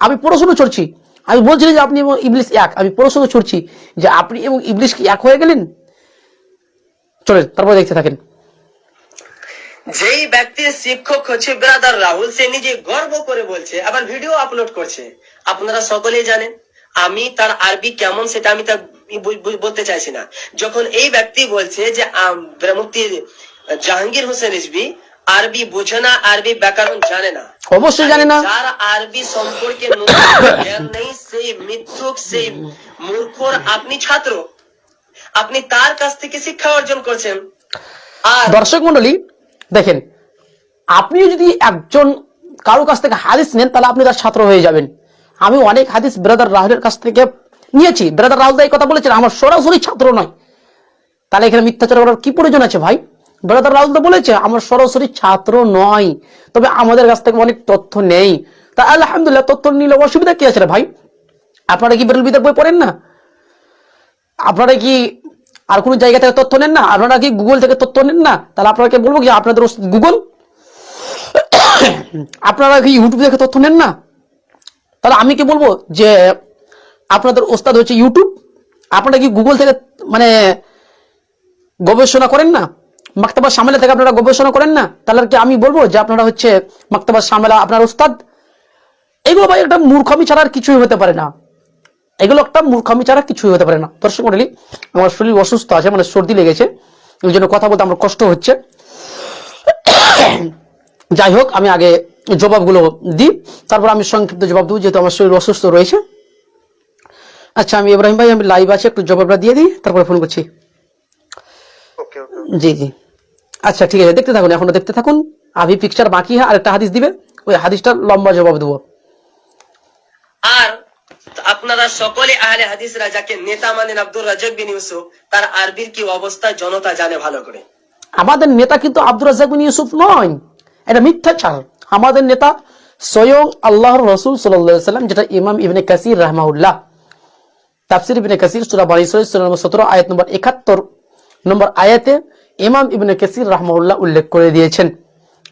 আমি প্রশ্ন ছড়ছি, আমি বলছি যে আপনি এবং ইবলিস এক, আমি প্রশ্ন ছড়ছি যে আপনি এবং ইবলিস কি এক হয়ে গেলেন? চলেন তারপর দেখতে থাকেন। যেই ব্যক্তির শিক্ষক হচ্ছে ব্রাদার রাহুল, সে নিজে গর্ব করে বলছে, আবার ভিডিও আপলোড করছে। আপনারা সকলেই জানেন আমি তার আরবি কেমন সেটা আমি তা বলতে চাইছি না। যখন এই ব্যক্তি বলছে যে মুফতি জাহাঙ্গীর হোসেন রিজভী আরবি বোঝে না, আরবি ব্যাকরণ জানে না, অবশ্যই জানে না। যার আরবি সম্পর্কে জ্ঞান নেই সেই মিথ্যুক, সেই মূর্খর আপনি ছাত্র, আপনি তার কাছ থেকে শিক্ষা অর্জন করছেন। আর দর্শক মন্ডলী দেখেন, আপনি যদি একজন কারো কাছ থেকে হাদিস নেন তাহলে আপনি তার ছাত্র হয়ে যাবেন। আমি অনেক হাদিস ব্রাদার রাহুলের কাছ থেকে নিয়েছি, ব্রাদার রাহুল এই কথা বলেছেন, আমার সরাসরি ছাত্র নয়। তাহলে এখানে মিথ্যাচার করার কি প্রয়োজন আছে ভাই? ব্রাদার রাহুল তো বলেছে আমার সরাসরি ছাত্র নয়, তবে আমাদের কাছ থেকে অনেক তথ্য নেই। তা আলহামদুলিল্লাহ, তথ্য নিলে অসুবিধা কি আছে রে ভাই? আপনারা কি বেরুল বিদার বই পড়েন না? আপনারা কি আর কোনো জায়গা থেকে তথ্য নেন না? আপনারা কি গুগল থেকে তথ্য নেন না? তাহলে আপনাকে বলবো কি আপনাদের গুগল? আপনারা কি ইউটিউব থেকে তথ্য নেন না? তাহলে আমি কি বলবো যে আপনাদের ওস্তাদ হচ্ছে ইউটিউব? আপনারা কি গুগল থেকে মানে গবেষণা করেন না? মাকতাবা শামেলা থেকে আপনারা গবেষণা করেন না? তাহলে কি আমি বলবো যে আপনারা হচ্ছে মাকতাবা শামেলা আপনার ওস্তাদ? এগুলো ভাই একটা মূর্খামি ছাড়া আর কিছুই হতে পারে না। এগুলো একটা মূর্খামি ছাড়া কিছুই হতে পারে না। দর্শক মণ্ডলী, আমার শরীর অসুস্থ আছে, মানে সর্দি লেগেছে, ওই জন্য কথা বলতে আমার কষ্ট হচ্ছে। যাই হোক, আমি আগে জবাবগুলো দিই, তারপর আমি সংক্ষিপ্ত জবাব দেবো, যেহেতু আমার শরীর অসুস্থ রয়েছে। আচ্ছা, আমি ইব্রাহিম ভাই, আমি লাইভ আছি, একটু জবাবটা দিয়ে দিই, তারপরে ফোন করছি। জি জি, আচ্ছা ঠিক আছে, দেখতে থাকুন, এখনো দেখতে থাকুন। আভি পিকচার বাকি হ্যাঁ, আরেকটা হাদিস দিবে, ওই হাদিসটার লম্বা জবাব দেবো। আর আপনারা সকলে আহলে হাদিসরা যাকে নেতা মানেন আব্দুর রাজ্জাক বিন ইউসুফ, তার আরবির কি অবস্থা জনতা জানে ভালো করে। আমাদের নেতা কিন্তু আব্দুর রাজ্জাক বিন ইউসুফ নয়, এটা মিথ্যাচার। আমাদের নেতা স্বয়ং আল্লাহর রাসূল সাল্লাল্লাহু আলাইহি ওয়াসাল্লাম, যেটা ইমাম ইবনে কাসির রাহমাহুল্লাহ তাফসীর ইবনে কাসির সূরা বনী ইসরাঈল সূরা নম্বর 17 আয়াত নম্বর 71 নম্বর আয়াতে ইমাম ইবনে কাসির রাহমাহুল্লাহ উল্লেখ করে দিয়েছেন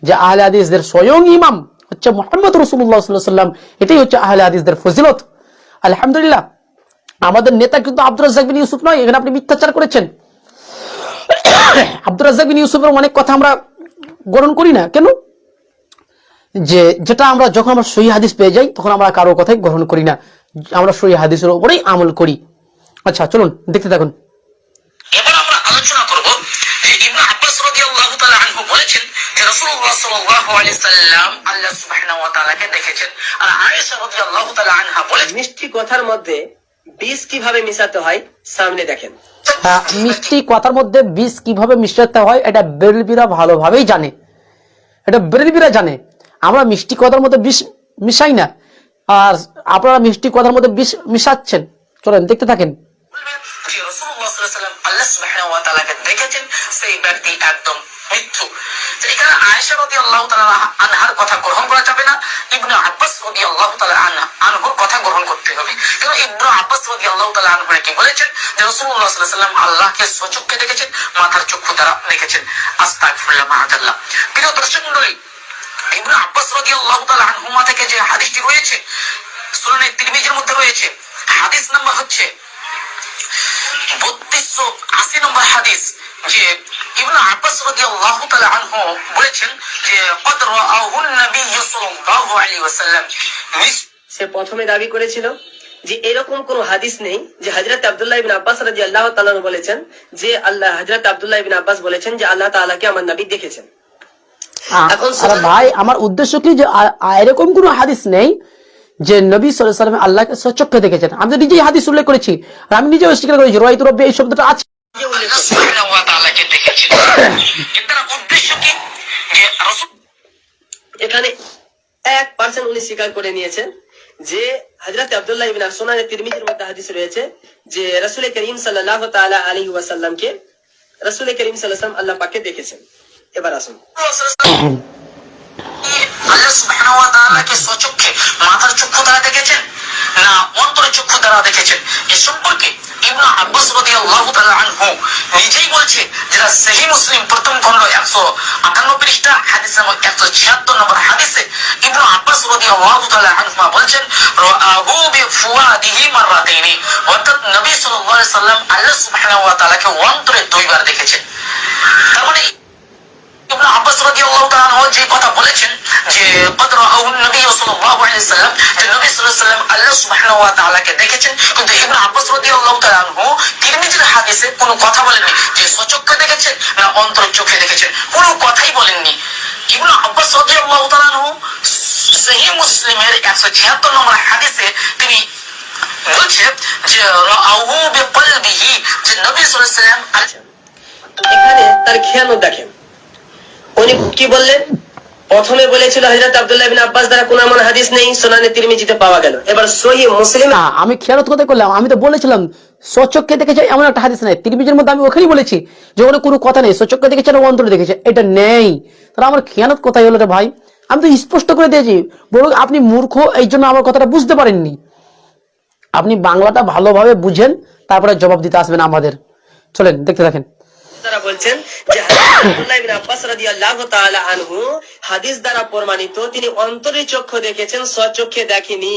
যে আহলে হাদিসদের স্বয়ং ইমাম হচ্ছে মুহাম্মদ রাসূলুল্লাহ সাল্লাল্লাহু আলাইহি ওয়াসাল্লাম। এটাই হচ্ছে আহলে হাদিসদের ফজিলত। আলহামদুলিল্লাহ, আমাদের নেতা কিন্তু আব্দুর রাজ্জাক বিন ইউসুফ নয়। এখানে আপনি মিথ্যাচার করেছেন। আব্দুর রাজ্জাক বিন ইউসুফের অনেক কথা আমরা গ্রহণ করি না কেন? যে যেটা আমরা যখন আমরা সহিহ হাদিস পেয়ে যাই তখন আমরা কারো কথাই গ্রহণ করি না, আমরা সহিহ হাদিসের উপরেই আমল করি। আচ্ছা চলুন দেখতে থাকুন। এবার আমরা আলোচনা করব যে ইবনে আব্বাস রাদিয়াল্লাহু তাআলা আনহু বলেছেন যে রাসূলুল্লাহ সাল্লাল্লাহু আলাইহি সাল্লাম আল্লাহ সুবহানাহু ওয়া তাআলাকে দেখেছেন। আর আয়েশা রাদিয়াল্লাহু তাআলা আনহা বলেছেন মিষ্টি কথার মধ্যে বিষ কিভাবে মিশাতে হয় সামনে দেখেন। মিষ্টি কথার মধ্যে বিষ কিভাবে মিশাতে হয় এটা বেরেলবিরা ভালোভাবেই জানে, এটা বেরেলবিরা জানে। আমরা মিষ্টি কথার মধ্যে বিষ মিশাই না, আর আপনারা মিষ্টি কথার মধ্যে বিষ মিশাচ্ছেন। চলেন দেখতে থাকেন। যে রাসূলুল্লাহ সাল্লাল্লাহু আলাইহি ওয়াসাল্লাম আল্লাহ সুবহানাহু ওয়া তাআলাকে দেখেছেন, সেই ব্যক্তি একদম মিথ্যু। তো এখানে আয়েশা রাদিয়াল্লাহু তাআলা আনহার কথা গ্রহণ করা যাবে না, ইবনে আব্বাস রাদিয়াল্লাহু তাআলা আনহুর কথা গ্রহণ করতে হবে। কারণ ইবনে আব্বাস রাদিয়াল্লাহু তাআলা আনহু কি বলেছেন যে রাসূলুল্লাহ সাল্লাল্লাহু আলাইহি ওয়াসাল্লাম আল্লাহকে স্বচক্ষে দেখেছেন, মাথার চক্ষু দ্বারা দেখেছেন। আস্তাগফিরুল্লাহ মাআযাল্লাহ। প্রিয় দর্শক মণ্ডলী, ইবনে আব্বাস রাদিয়াল্লাহু তাআলা আনহুমা থেকে যে হাদিসটি রয়েছে সুনানে তিরমিজির মধ্যে রয়েছে, হাদিস নাম্বার হচ্ছে 3280 নম্বর হাদিস, যে ইবনে আব্বাস রাদিয়াল্লাহু তাআলা আনহু বলেছেন যে কদ রাআহুন নবী সাল্লাল্লাহু আলাইহি ওয়াসাল্লাম। সে প্রথমে দাবি করেছিল যে এরকম কোন হাদিস নেই যে হযরত আব্দুল্লাহ ইবনে আব্বাস রাদিয়াল্লাহু তাআলা বলেছেন যে হযরত আব্দুল্লাহ ইবনে আব্বাস বলেছেন যে আল্লাহ তাআলাকে আমার নবী দেখেছেন। এখন ভাই আমার উদ্দেশ্য কি যে এরকম কোন হাদিস নেই যে নবী সাল্লাল্লাহু আলাইহি ওয়াসাল্লাম আল্লাহকে স্বচক্ষে দেখেছেন। আমি নিজেই হাদিস উল্লেখ করেছি, আর আমি নিজেও স্বীকার করেছি রাআইতু রাব্বি এই শব্দটা আছে। আল্লাহ সুবহানাহু ওয়া তাআলাকে দেখেছেন। কিন্তু উদ্দেশ্য কি যে রাসূল এখানে 1% উনি স্বীকার করে নিয়েছেন যে হযরত আব্দুল্লাহ ইবনে সুনানে তিরমিজির মধ্যে হাদিস রয়েছে যে রাসূল করিম সাল্লাল্লাহু তাআলা আলাইহি ওয়াসাল্লামকে রাসূল করিম সাল্লাল্লাহু আলাইহি ওয়াসাল্লাম আল্লাহ পাককে দেখেছেন। এবার আসুন, আল্লাহ সুবহানাহু ওয়া তাআলাকে স্বচক্ষে মাথার চক্ষু দ্বারা দেখেছেন না অন্তরের চক্ষু দ্বারা দেখেছেন, এ সম্পর্কে ইবনে আব্বাস রাদিয়াল্লাহু তাআলা আনহু নিজেই বলছে, যেটা সহিহ মুসলিম প্রথম খণ্ড 158 পৃষ্ঠা হাদিস নম্বর 176 নম্বর হাদিসে ইবনে আব্বাস রাদিয়াল্লাহু তাআলা আনহু বলছেন রাআহু বিফুয়াদিহি মাররাতাইনি, অর্থাৎ নবী সাল্লাল্লাহু আলাইহি সাল্লাম আল্লাহ সুবহানাহু ওয়া তাআলাকে অন্তরে দুইবার দেখেছেন। তার মানে ইবনে আব্বাস রাদিয়াল্লাহু তাআলা আনহু যে কথা বলেছেন যে কদ রাআহুন নবী সাল্লাল্লাহু আলাইহিস সালাম যে নবী সাল্লাল্লাহু আলাইহি সাল্লাম আল্লাহ সুবহানাহু ওয়া তাআলাকে দেখেছেন, কিন্তু ইবনে আব্বাস রাদিয়াল্লাহু তাআলা আনহু তিরমিজির হাদিসে কোনো কথা বলেননি যে স্বচক্ষে দেখেছেন না অন্তর চোখে দেখেছেন, কোনো কথাই বলেননি। ইবনে আব্বাস রাদিয়াল্লাহু তাআলা আনহু সহিহ মুসলিমের 176 নম্বর হাদিসে তিনি বলছেন যে রাআহু বিকলবিহি, যে নবী সাল্লাল্লাহু আলাইহি সাল্লাম এখানে তার খেয়ানত দেখেন, উনি কি বললেন? প্রথমে বলেছিল হযরত আব্দুল্লাহ ইবনে আব্বাস দ্বারা কোনো এমন হাদিস নেই, সুনানে তিরমিজিতে পাওয়া গেল। এবার সহিহ মুসলিম, না আমি খেয়ালত কথা করলাম, আমি তো বলেছিলাম স্বচক্ষে দেখেছে এমন একটা হাদিস নাই। তিরমিজির মধ্যে আমি ওখানেই বলেছি যে ওখানে কোনো কথা নেই, স্বচক্ষে দেখেছে না অন্তরে দেখেছে, এটা নেই। তাহলে আমার খেয়ানত কোথায় হলো রে ভাই? আমি তো স্পষ্ট করে দিয়েছি, বরং আপনি মূর্খ, এই জন্য আমার কথাটা বুঝতে পারেননি। আপনি বাংলাটা ভালোভাবে বুঝেন, তারপরে জবাব দিতে আসবেন আমাদের। চলেন দেখতে থাকেন। তারা বলছেন যে হযরত আব্দুল্লাহ ইবনে আব্বাস রাদিয়াল্লাহু তাআলা আনহু হাদিস দ্বারা প্রমাণিত তিনি অন্তরের চক্ষু দেখেছেন, স্বচক্ষে দেখেনি।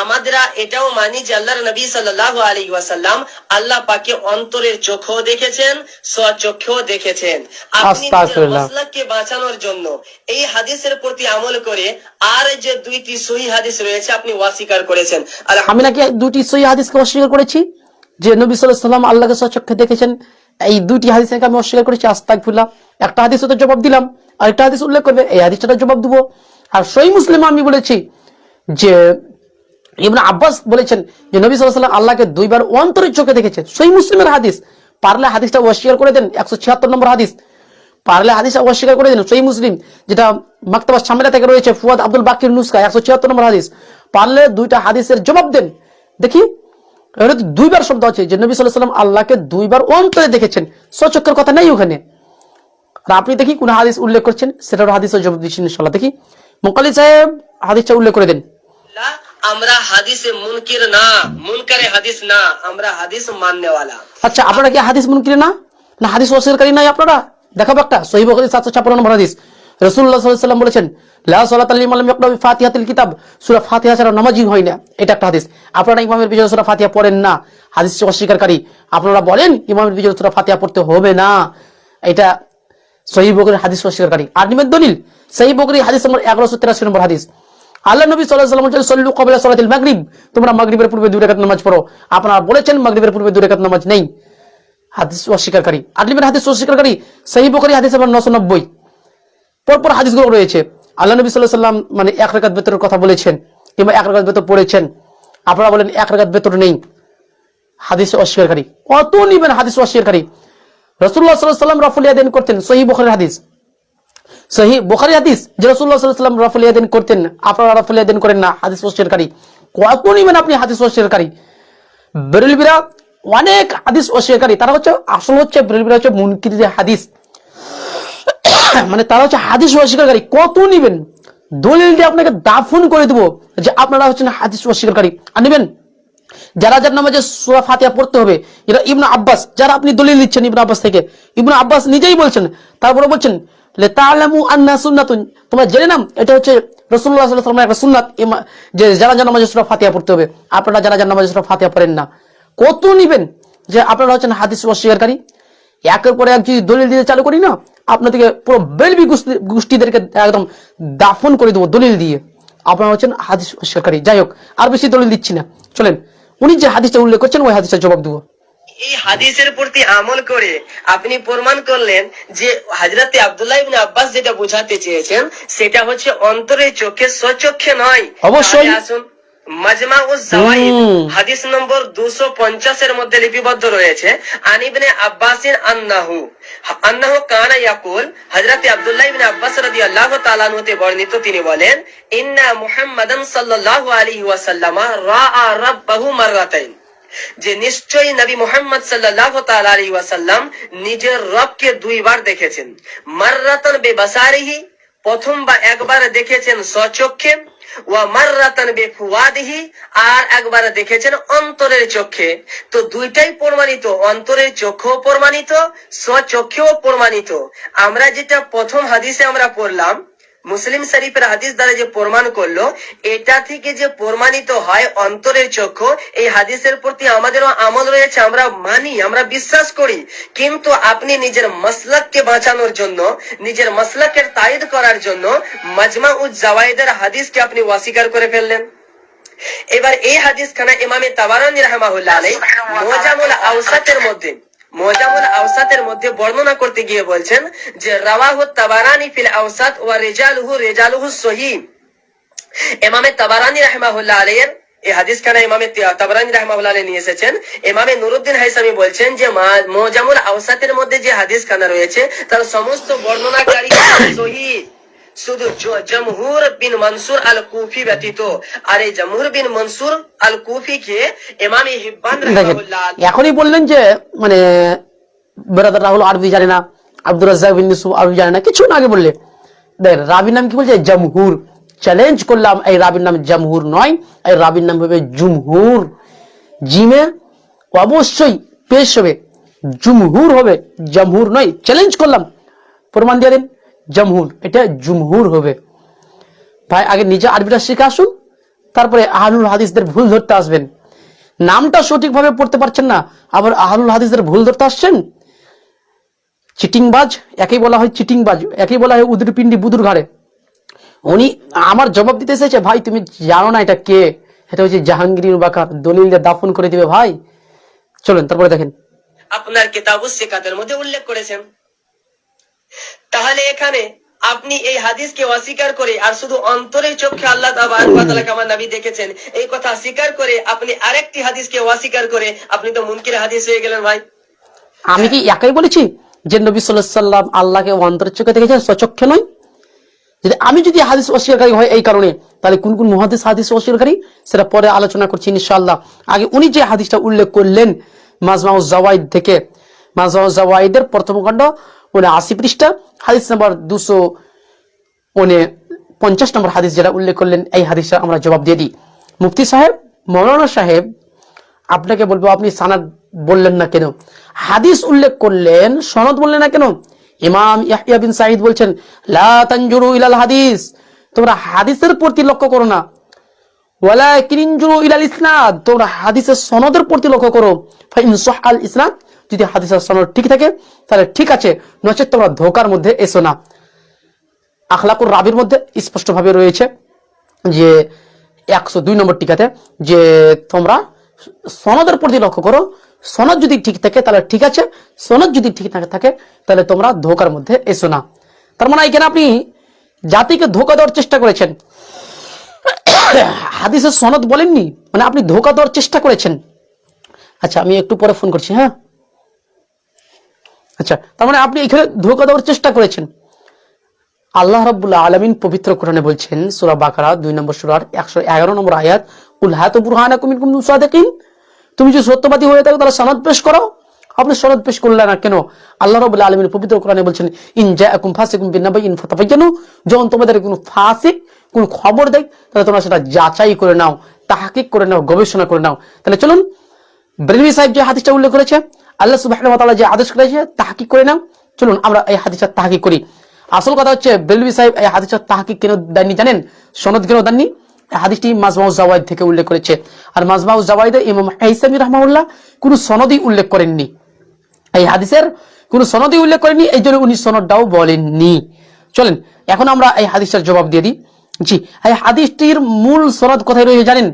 আমরা এটাও মানি যে আল্লাহর নবী সাল্লাল্লাহু আলাইহি ওয়াসাল্লাম আল্লাহ পাকে অন্তরের চক্ষু দেখেছেন, স্বচক্ষেও দেখেছেন। আপনি নিজের আস্তাগফিরুল্লাহ। মাসলাককে বাঁচানোর জন্য এই হাদিসের প্রতি আমল করে আর যে দুইটি সহিহ হাদিস রয়েছে আপনি অস্বীকার করেছেন। আমি নাকি দুটি সহিহ হাদিসকে অস্বীকার করেছি যে নবী সাল্লাল্লাহু আলাইহি ওয়াসাল্লাম আল্লাহকে স্বচক্ষে দেখেছেন? এই দুটি হাদিসকে আমি অস্বীকার করেছি। আস্তাগফিরুল্লাহ। একটা হাদিসে তো জবাব দিলাম, আরেকটা হাদিস উল্লেখ করবে, এই হাদিসটা জবাব দেবো। আর সহিহ মুসলিমে আমি বলেছি যে ইবনে আব্বাস বলেছেন যে নবী সাল্লাল্লাহু আলাইহি ওয়াসাল্লাম আল্লাহকে দুইবার অন্তরের চোখে দেখেছেন। সহিহ মুসলিমের হাদিস, পারলে হাদিসটা অস্বীকার করে দেন। 176 নম্বর হাদিস, পারলে হাদিসটা অস্বীকার করে দেন। সহিহ মুসলিম যেটা মাকতাবা শামিলা থেকে রয়েছে, ফুয়াদ আব্দুল বাকির নুসখা 176 নম্বর হাদিস, পারলে দুইটা হাদিসের জবাব দেন। দেখি এখানে তো দুইবার শব্দ আছে যে নবী সাল্লাল্লাহু আলাইহি ওয়াসাল্লাম আল্লাহকে দুইবার অন্তরে দেখেছেন, স্বচক্ষের কথা নেই ওখানে। আর আপনি দেখি কোন হাদিস উল্লেখ করছেন, সেটার হাদিসের জবাব দিচ্ছেন ইনশাআল্লাহ। দেখি মুকাল্লি সাহেব হাদিসটা উল্লেখ করে দেন। আমরা হাদিসে মুনকির না, মুনকারে হাদিস না, আমরা হাদিস মাননেওয়ালা। আচ্ছা আপনারা কি হাদিস মুনকির না, না হাদিস অস্বীকারী নাই আপনারা? দেখাবো একটা সহিহ বুখারী 756 নম্বর হাদিস। রাসূলুল্লাহ সাল্লাল্লাহু আলাইহি ওয়াসাল্লাম বলেছেন লা সালাতা লিমান লাম ইয়াকরা বিফাতিহাতিল কিতাব, সূরা ফাতিহা ছাড়া নামাজই হয় না। এটা একটা হাদিস। আপনারা ইমামের পিছনে সূরা ফাতিহা পড়েন না, হাদিস অস্বীকারী। আপনারা বলেন ইমামের পিছনে সূরা ফাতিহা পড়তে হবে না, এটা সহিহ বুখারীর হাদিস অস্বীকারী। আর নিমের দলিল সহিহ বুখারী হাদিস নম্বর 1183 নম্বর হাদিস। আল্লাহ নবী সাল্লাল্লাহু আলাইহি ওয়াসাল্লাম বলেছেন সল্লু ক্বাবলা সালাতিল মাগরিব, তোমরা মাগরিবের পূর্বে 2 রাকাত নামাজ পড়ো। আপনারা বলেছেন মাগরিবের পূর্বে 2 রাকাত নামাজ নেই, হাদিস অস্বীকারী। আদলিমের হাদিস অস্বীকারী। সহিহ বুখারী হাদিস নম্বর 990 পরপর হাদিসগুলো রয়েছে। আল্লাহ নবী সাল্লাল্লাহু আলাইহি ওয়াসাল্লাম মানে 1 রাকাত বেতরের কথা বলেছেন, কিংবা 1 রাকাত বেতর পড়েছেন। আপনারা বলেন 1 রাকাত বেতর নেই, হাদিস অস্বীকারী। কত নিবেন হাদিস অস্বীকারী? রাসূলুল্লাহ সাল্লাল্লাহু আলাইহি ওয়াসাল্লাম রাফুল ইয়াদাইন করতেন, সহিহ বুখারীর হাদিস। সহিহ বুখারী হাদিস যে রাসূলুল্লাহ সাল্লাল্লাহু আলাইহি ওয়াসাল্লাম রাফুল ইয়াদাইন করতেন, আপনারা রাফুল ইয়াদাইন করেন না, হাদিস অস্বীকারী। কত নিবেন আপনি হাদিস অস্বীকারী? বেরেলভিরা অনেক হাদিস অস্বীকারী, তারা হচ্ছে আসল হচ্ছে বেরেলভিরা হচ্ছে মুনকির হাদিস, মানে তারা হচ্ছে হাদিস অস্বীকারী। কত নিবেন? দলিল দিয়ে আপনাকে দাফন করে দেবো যে আপনারা হচ্ছেন হাদিস অস্বীকারী। আর নিবেন যারা যার নামাজে সূরা ফাতিহা পড়তে হবে, এটা ইবনে আব্বাস, যারা আপনি দলিল দিচ্ছেন ইবনে আব্বাস থেকে, ইবনে আব্বাস নিজেই বলছেন। তারপরে বলছেন লিতাআলামু আন্না সুন্নাতুন, তোমরা জেনে নাও এটা হচ্ছে রাসূলুল্লাহ সাল্লাল্লাহু আলাইহি ওয়াসাল্লামের একটা সুন্নাত যে যারা যার নামাজে সূরা ফাতিহা পড়তে হবে। আপনারা যারা যার নামাজে সূরা ফাতিহা পড়েন না, কত নিবেন যে আপনারা হচ্ছেন হাদিস অস্বীকারী? একের পরে এক যদি দলিল দিতে চালু করি না, আপনাদেরকে পুরো বেলবি গোষ্ঠীদেরকে একদম দাফন করে দেবো দলিল দিয়ে। আপনারা হচ্ছেন হাদিস অস্বীকারী। যাই হোক, আর বেশি দলিল দিচ্ছি না, চলেন উনি যে হাদিসটা উল্লেখ করছেন ওই হাদিসের জবাব দেবো। এই হাদিসের প্রতি আমল করে আপনি প্রমাণ করলেন যে হযরতে আব্দুল্লাহ ইবনে আব্বাস যেটা বোঝাতে চেয়েছেন সেটা হচ্ছে অন্তরের চোখে, স্বচক্ষে নয়। অবশ্যই। তাহলে আসুন মাজমাউজ যাওয়াইদ হাদিস নম্বর 250 এর মধ্যে লিপিবদ্ধ রয়েছে, আন ইবনে আব্বাসিন আন্নাহু কানা ইয়াকুল, হযরতে আব্দুল্লাহ ইবনে আব্বাস রাদিয়াল্লাহু তাআলা আনহু হতে বর্ণিত, তিনি বলেন ইন্না মুহাম্মাদান সাল্লাল্লাহু আলাইহি ওয়াসাল্লাম রাআ রাব্বাহু মাররাতাইন, যে নিশ্চয়ই নবী মুহাম্মদ সাল্লাল্লাহু তাআলা আলাইহি ওয়াসাল্লাম নিজের রবকে দুইবার দেখেছেন। মাররাতান বিবাসারিহি, প্রথমবার একবার দেখেছেন স্বচক্ষে, ওয়া মাররাতান বিফুয়াদিহি, আর একবার দেখেছেন অন্তরের চোখে। তো দুইটাই প্রমাণিত, অন্তরের চোখেও প্রমাণিত, স্বচক্ষেও প্রমাণিত। আমরা যেটা প্রথম হাদিসে আমরা পড়লাম মুসলিম শরীফের হাদিস দ্বারা যে প্রমাণ করলো, এটা থেকে যে প্রমাণিত হয় অন্তরের চক্ষু, এই হাদিসের প্রতি আমাদেরও আমল রয়েছে, আমরা মানি, আমরা বিশ্বাস করি। কিন্তু আপনি নিজের মাসলাককে বাঁচানোর জন্য, নিজের মাসলাকের তায়েদ করার জন্য মাজমাউজ জাওয়াইদের হাদিসকে আপনি অস্বীকার করে ফেললেন। এবার এই হাদিস খানা ইমামে তাবারানী রাহমাহুল্লাহ আলাইহি মুজামুল আওসাতের মধ্যে বর্ণনা করতে গিয়ে বলছেন যে রাওয়াহু তাবারানী ফিল আওসাত ওয়া রিজালুহু সহিহ। ইমামে তাবারানী রাহমাহুল্লাহ আলাইহি এই হাদিস খানা ইমামে তাবারানী রাহমাহুল্লাহ আলাইহি নিয়ে এসেছেন। ইমামে নুরউদ্দিন হাইসামি বলছেন যে মুজামুল আওসাতের মধ্যে যে হাদিস খানা রয়েছে তার সমস্ত বর্ণনাকারী সহিহ, শুধু জমহুর বিন মনসুর আল কুফি ব্যতীত। আর এই জমহুর বিন মনসুর আল কুফি কে ইমাম হিব্বান রাহিমাহুল্লাহ এখনই বললেন যে মানে বেরাদার রাহুল আরবি জানে না, আব্দুর রাজ্জাক বিন ইউসুফ আরবি জানে না, কিছু না আগে বললে। দেখ রাবির নাম কি বলছে? জমহুর। চ্যালেঞ্জ করলাম, এই রাবির নাম জমহুর নয়, এই রাবির নাম হবে জুমহুর। জিমে অবশ্যই পেশ হবে, জুমহুর হবে, জমহুর নয়। চ্যালেঞ্জ করলাম, প্রমাণ দিয়ে দিন। জমহুর, এটা জুমহুর হবে। ভাই আগে নিজে আরবিটা শিখে আসুন, তারপরে আহলুল হাদিসদের ভুল ধরতে আসবেন। নামটা সঠিকভাবে পড়তে পারছেন না, আবার আহলুল হাদিসদের ভুল ধরতে আসছেন। চিটিংবাজ, একই বলা হয় চিটিংবাজ, একই বলা হয় উদুর পিন্ডি বুদুর ঘাড়ে। উনি আমার জবাব দিতে এসেছে, ভাই তুমি জানো না এটা কে? এটা হচ্ছে জাহাঙ্গীর বাকার, দলিল দিয়ে দাফন করে দিবে ভাই। চলেন তারপরে দেখেন, আপনার কিতাবুস সিকাতের মধ্যে উল্লেখ করেছেন। তাহলে এখানে আপনি এই হাদিসকে অস্বীকার করে আর শুধু অন্তরের চোখে আল্লাহ তাআলাকে আমার নবী দেখেছেন এই কথা স্বীকার করে আপনি আরেকটি হাদিসকে অস্বীকার করে আপনি তো মুনকির হাদিস হয়ে গেলেন ভাই। আমি কি একাই বলেছি যে নবী সাল্লাল্লাহু আলাইহি সাল্লাম আল্লাহকে অন্তরের চোখে দেখেছেন, স্বচক্ষে নয়? যদি হাদিস অস্বীকারী হয় এই কারণে, তাহলে কোন কোন মুহাদ্দিস হাদিস অস্বীকারী সেটা পরে আলোচনা করছি ইনশাআল্লাহ। আগে উনি যে হাদিসটা উল্লেখ করলেন মাজমাউজ জাওয়াইদ থেকে, মাজমাউজ জাওয়াইদের প্রথম খণ্ড 79 পৃষ্ঠা হাদিস নাম্বার 250 নম্বর হাদিস যেটা উল্লেখ করলেন, এই হাদিসটা আমরা জবাব দিয়ে দিই। মুফতি সাহেব, মৌলানা সাহেব, আপনাকে বলবো আপনি সানাদ বললেন না কেন? হাদিস উল্লেখ করলেন, সনদ বললেন না কেন? ইমাম ইয়াহইয়া বিন সাঈদ বলছেন লা তানজুরু ইলাল হাদিস, তোমরা হাদিসের প্রতি লক্ষ্য করো না, ওয়ালাকিন ইনজুরু ইলাল ইসনাদ, তোমরা হাদিসের সনদের প্রতি লক্ষ্য করো। ফাইন সাহাল ইসনাদ, যদি হাদিসের সনদ ঠিক থাকে তাহলে ঠিক আছে, নচেত তোমরা ধোকার মধ্যে এসো না। আখলাকুর রাবির মধ্যে স্পষ্টভাবে রয়েছে যে 102 নম্বর টিকাতে যে তোমরা সনদের প্রতি লক্ষ্য করো, সনদ যদি ঠিক থাকে তাহলে ঠিক আছে, সনদ যদি ঠিক না থাকে তাহলে তোমরা ধোকার মধ্যে এসো না। তার মানে এখানে আপনি জাতিকে ধোকা দেওয়ার চেষ্টা করেছেন, হাদিসের সনদ বলেননি, মানে আপনি ধোকা দেওয়ার চেষ্টা করেছেন। আচ্ছা আমি একটু পরে ফোন করছি, হ্যাঁ। আচ্ছা তার মানে আপনি এখানে ধোকা দেওয়ার চেষ্টা করেছেন। আল্লাহ রাব্বুল আলামিন পবিত্র কোরআনে বলছেন সূরা বাকারা 2 নম্বর সূরার 111 নম্বর আয়াত, কুল হাতু বুরহানাকুম ইন কুনতুম সাদিকিন, তুমি যদি সত্যবাদী হয়ে থাকো তাহলে সনদ পেশ করো। আপনি সনদ পেশ করলেন না কেন? আল্লাহ রাব্বুল আলামিন পবিত্র কোরআনে বলছেন ইন জাআকুম ফাসিকুম বিনাবাইন ফাতাবায়ানু, যখন তোমাদের কোনো ফাসিক কোন খবর দেয় তাহলে তোমরা সেটা যাচাই করে নাও, তাহকিক করে নাও, গবেষণা করে নাও। তাহলে চলুন, বেরেলভী সাহেব যে হাদিসটা উল্লেখ করেছে, আল্লাহ সুবহানাহু ওয়া তাআলা যে আদেশ করেছে তাহকিক করে নাও, চলুন আমরা এই হাদিসটা তাহকিক করি। আসল কথা হচ্ছে বেরেলভী সাহেব এই হাদিসটা তাহকিক কেন দেননি জানেন? সনদ কেন দেননি? হাদিসটি মাজমাউজ জাওয়াইদ থেকে উল্লেখ করেছে, আর মাজমাউজ জাওয়াইদে ইমাম হাইসামি রাহমাহুল্লাহ কোন সনদই উল্লেখ করেননি, এই হাদিসের কোন সনদই উল্লেখ করেননি, এই জন্য উনি সনদটাও বলেননি। চলেন এখন আমরা এই হাদিসটার জবাব দিয়ে দিই। জি, এই হাদিসটির মূল সনদ কোথায় রয়েছে জানেন?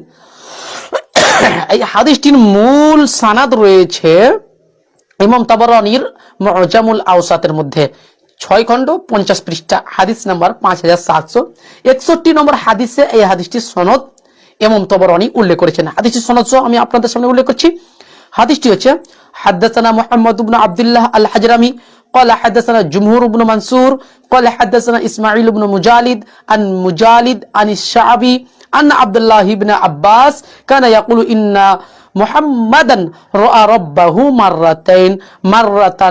এই হাদিসটির মূল সানাদ রয়েছে ইমাম তাবারানীর মুজামুল আওসাতের মধ্যে 6 খণ্ড 50 পৃষ্ঠা হাদিস নাম্বার 5761 নম্বর হাদিসে এই হাদিসটির সনদ ইমাম তাবারানী উল্লেখ করেছেন। হাদিসটির সনদ আমি আপনাদের সামনে উল্লেখ করছি। হাদিসটি হচ্ছে হাদাসানা মুহাম্মদ ইবনে আব্দুল্লাহ আল হাজরামি قال حدثنا جمهور بن منصور قال حدثنا اسماعيل بن مجالد عن الشعبي ان عبد الله بن عباس كان يقول ان محمدا راى ربه مرتين مرة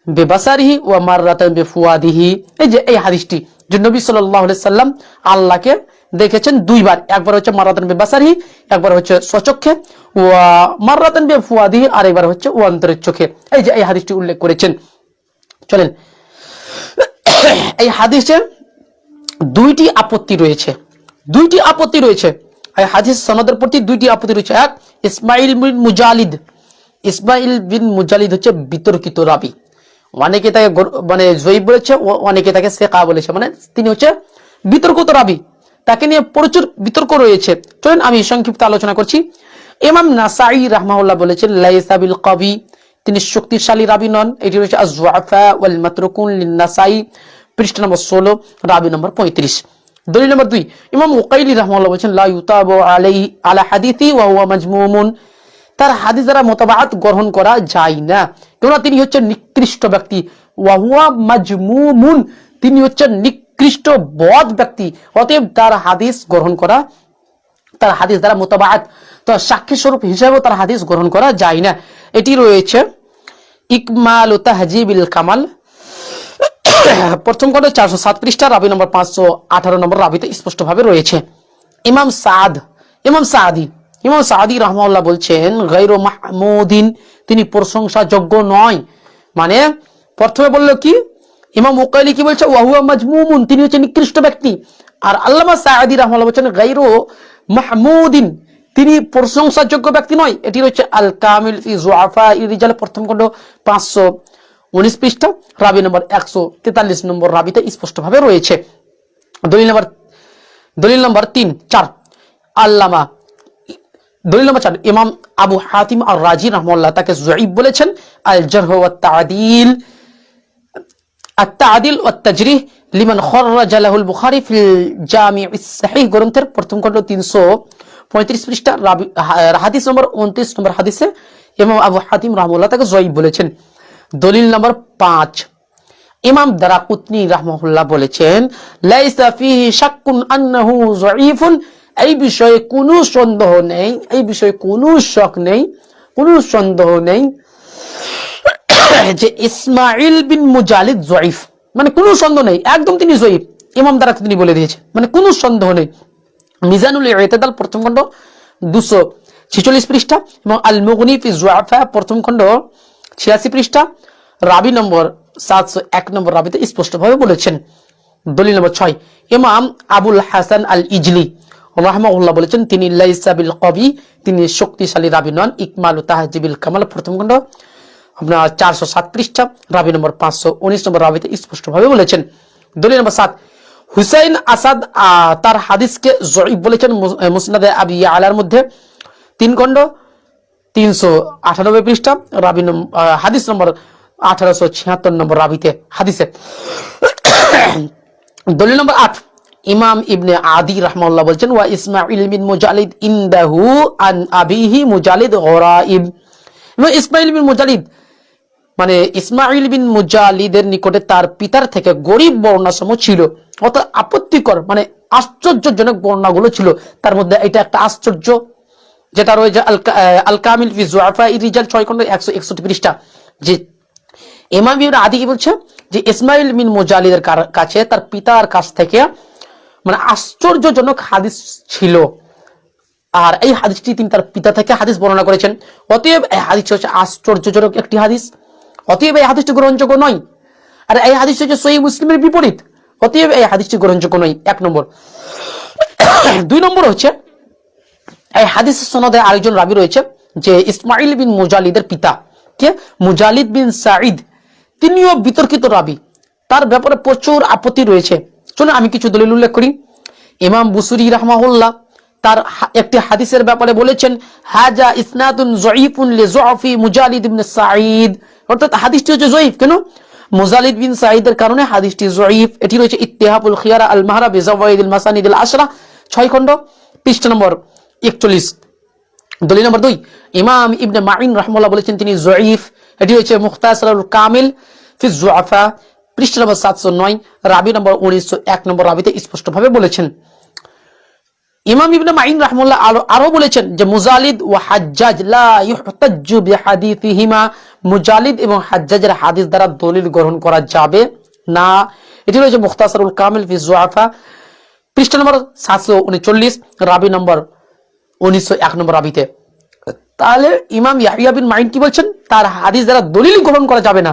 বেবাসারিহি ওয়া মাররাতান বিফুয়াদিহি। এই যে এই হাদিসটি যে নবী সাল্লাল্লাহু আলাইহি সাল্লাম আল্লাহকে দেখেছেন দুইবার, একবার হচ্ছে মাররাতান বিবাসারিহি, একবার হচ্ছে স্বচক্ষে, ওয়া মাররাতান বিফুয়াদিহি, আর একবার হচ্ছে ও অন্তরের চোখে। এই যে এই হাদিসটি উল্লেখ করেছেন। চলেন এই হাদিসে দুইটি আপত্তি রয়েছে এই হাদিস সনদের প্রতি দুইটি আপত্তি রয়েছে। এক, ইসমাইল বিন মুজালিদ হচ্ছে বিতর্কিত রাবি। অনেকে তাকে মানে জয়ীব বলেছে, অনেকে তাকে সেকা বলেছে, মানে তিনি হচ্ছে বিতর্কিত রাবি, তাকে নিয়ে প্রচুর বিতর্ক রয়েছে। চলেন আমি সংক্ষিপ্ত আলোচনা করছি। ইমাম নাসাই রাহমাহুল্লাহ বলেছেন লাইসা বিল কবি, তিনি শক্তিশালী রাবি নন। এটি রয়েছে আয-যুআফা ওয়াল মাতরুকুন লিন-নাসাই, পৃষ্ঠা নম্বর 16, রাবি নম্বর 35। দলিল নম্বর 2, ইমাম উকাইলি রাহমাহুল্লাহ বলেছেন লা ইউতাবু আলাইহি আলা হাদিসি ওয়া হুয়া মাজমুমুন, তার হাদিস দ্বারা মুতাবাআত গ্রহণ করা যায় না, কেননা তিনি হচ্ছে নিকৃষ্ট ব্যক্তি। ওয়া হুয়া মাজমুমুন, তিনি হচ্ছে নিকৃষ্ট বদ ব্যক্তি, অতএব তার হাদিস গ্রহণ করা, তার হাদিস দ্বারা মুতাবাআত, তো সাক্ষী স্বরূপ হিসাবেও তার হাদিস গ্রহণ করা যায় না। এটি রয়েছে ইকমাল ও তাহজিবিল কামাল, প্রথম খণ্ড 407 পৃষ্ঠা, রাবি নম্বর 518 নম্বর রাবিতে স্পষ্টভাবে রয়েছে। ইমাম সাদি রাহমাহুল্লাহ বলছেন গায়রু মাহমুদিন, তিনি প্রশংসাযোগ্য নয়। মানে প্রথমে বললো কি, ইমাম উকাইলি কি বলছে, ওয়া হুয়া মাজমুমুন, তিনি হচ্ছে নিকৃষ্ট ব্যক্তি। আর আল্লামা সাদি রাহমাহুল্লাহ বলছেন গায়রু মাহমুদিন, তিনি প্রশংসাযোগ্য ব্যক্তি নয়। এটি হচ্ছে আল কামিল ফি যুআফা রিজাল, প্রথম খণ্ড 519 পৃষ্ঠা, রাবি নম্বর 143 নম্বর রাবিতে স্পষ্টভাবে রয়েছে। দলিল নম্বর 4, ইমাম আবু হাতিম আর রাজি রাহমাহুল্লাহ তাকে যঈফ বলেছেন। আল জারহ ওয়াত তা'দিল, আত-তা'দিল ওয়াত তাজরিহ লিমান খররাজা লাহুল বুখারী ফিল জামি'আস সাহিহ গ্রন্থের প্রথম খণ্ড 335 পৃষ্ঠা, হাদিস নম্বর 29 নম্বর হাদিসে ইমাম আবু হাতিম রাহমাহুল্লাহ তাকে যঈফ বলেছেন। দলিল নম্বর 5, ইমাম দারাকুতনি রাহমাহুল্লাহ বলেছেন লাইসা ফিহি শাক্কুন আন্নাহু যঈফুন, এই বিষয়ে কোনো সন্দেহ নেই, এই বিষয়ে কোনো শক নেই, কোনো সন্দেহ নেই যে ইসমাইল বিন মুজালিদ যঈফ, মানে কোনো সন্দেহ নেই, একদম তিনি যঈফ, ইমাম দারাকুতনি বলে দিয়েছে, মানে কোনো সন্দেহ নেই। মিজানুল ইতিদাল প্রথম খণ্ড 246 পৃষ্ঠা এবং আল মুগনি ফি যুআফা প্রথম খণ্ড 86 পৃষ্ঠা, রাবি নম্বর 701 নম্বর রাবিতে স্পষ্টভাবে বলেছেন। দলিল নম্বর 6, ইমাম আবুল হাসান আল ইজলি রাহমাহুল্লাহ বলেছেন তিনি লাইসা বিল কবি, তিনি শক্তিশালী রাবি নন। ইকমাল ও তাহজিবিল কামাল প্রথম খণ্ড আপনার 407 পৃষ্ঠা, রাবি নম্বর 519 নম্বর রাবিতে স্পষ্টভাবে বলেছেন। দলিল নম্বর 7, হুসাইন আসাদ তার হাদিসকে যঈফ বলেছেন মুসনাদে আবি ইয়ালার মধ্যে 3 খণ্ড 398 পৃষ্ঠা, রাবি হাদিস নম্বর 1876 নম্বর রাবিতে হাদিসে। দলিল নম্বর 8, ইমাম ইবনে আদি রাহমাহুল্লাহ বলছেন ওয়া ইসমাইল বিন মুজালিদ ইনদাহু আন আবিহি মুজালিদ গরাইব, ইসমাইল বিন মুজালিদ মানে ইসমাইল বিন মুজালিদের নিকটে তার পিতার থেকে গরীব বর্ণাসমূহ ছিল, অত আপত্তিকর মানে আশ্চর্যজনক বর্ণাগুলো ছিল। তার মধ্যে এটা একটা আশ্চর্য, যেটা রয়েছে আল কামিল ফি যুআফা রিজাল 6 খণ্ড 161 পৃষ্ঠা, যে ইমাম ইবনে আদি কি বলছে যে ইসমাইল বিন মুজালিদের কাছে তার পিতার কাছ থেকে মানে আশ্চর্যজনক হাদিস ছিল, আর এই হাদিসটি তিনি তার পিতা থেকে হাদিস বর্ণনা করেছেন। অতএব এই হাদিস হচ্ছে আশ্চর্যজনক একটি হাদিস, অতএব এই হাদিসটি গ্রহণযোগ্য নয়। আর এই হাদিস হচ্ছে সহিহ মুসলিমের বিপরীত, অতএব এই হাদিসটি গ্রহণযোগ্য নয়। 1 নম্বর। 2 নম্বর হচ্ছে এই হাদিসের সনদে আরেকজন রাবী রয়েছে যে ইসমাইল বিন মুজালিদের পিতা কে মুজালিদ বিন সাঈদ, তিনিও বিতর্কিত রাবী, তার ব্যাপারে প্রচুর আপত্তি রয়েছে। চলুন আমি কিছু দলিল উল্লেখ করি। ইমাম বুসুরি রাহমাহুল্লাহ তার একটি হাদিসের ব্যাপারে বলেছেন হাজা ইসনাদুন যঈফুন লিযুফি মুজালিদ ইবনে সাঈদ, অর্থাৎ হাদিসটি হচ্ছে যঈফ। কেন? মুজালিদ বিন সাঈদের কারণে হাদিসটি যঈফ। এটি রয়েছে ইত্তিহাফুল খিয়ারা আল মাহরা বিজাওয়াইদিল মাসানিদিল আশরা 6 খণ্ড পৃষ্ঠা নম্বর 41। দলিল নম্বর 2, ইমাম ইবনে মাইন রাহমাহুল্লাহ বলেছেন তিনি যঈফ। এটি হচ্ছে মুখতাসারুল কামিল ফি যুআফা পৃষ্ঠা নম্বর 709, রাবি নম্বর 1901 নম্বর রাবিতে স্পষ্টভাবে বলেছেন। ইমাম ইবনে মাইন রাহমাহুল্লাহ আরো বলেছেন যে মুজালিদ ও হাজ্জাজ লা ইহতাজ্জু বিহাদিসিহিমা, মুজালিদ এবং হাজ্জাজের হাদিস দ্বারা দলিল গ্রহণ করা যাবে না। এটি রয়েছে মুখতাসারুল কামিল ফি যুআফা পৃষ্ঠা নম্বর 739, রাবি নম্বর 1901 নম্বর রাবিতে। তাহলে ইমাম ইয়াহইয়া বিন মাইন কি বলছেন? তার হাদিস দ্বারা দলিল গ্রহণ করা যাবে না।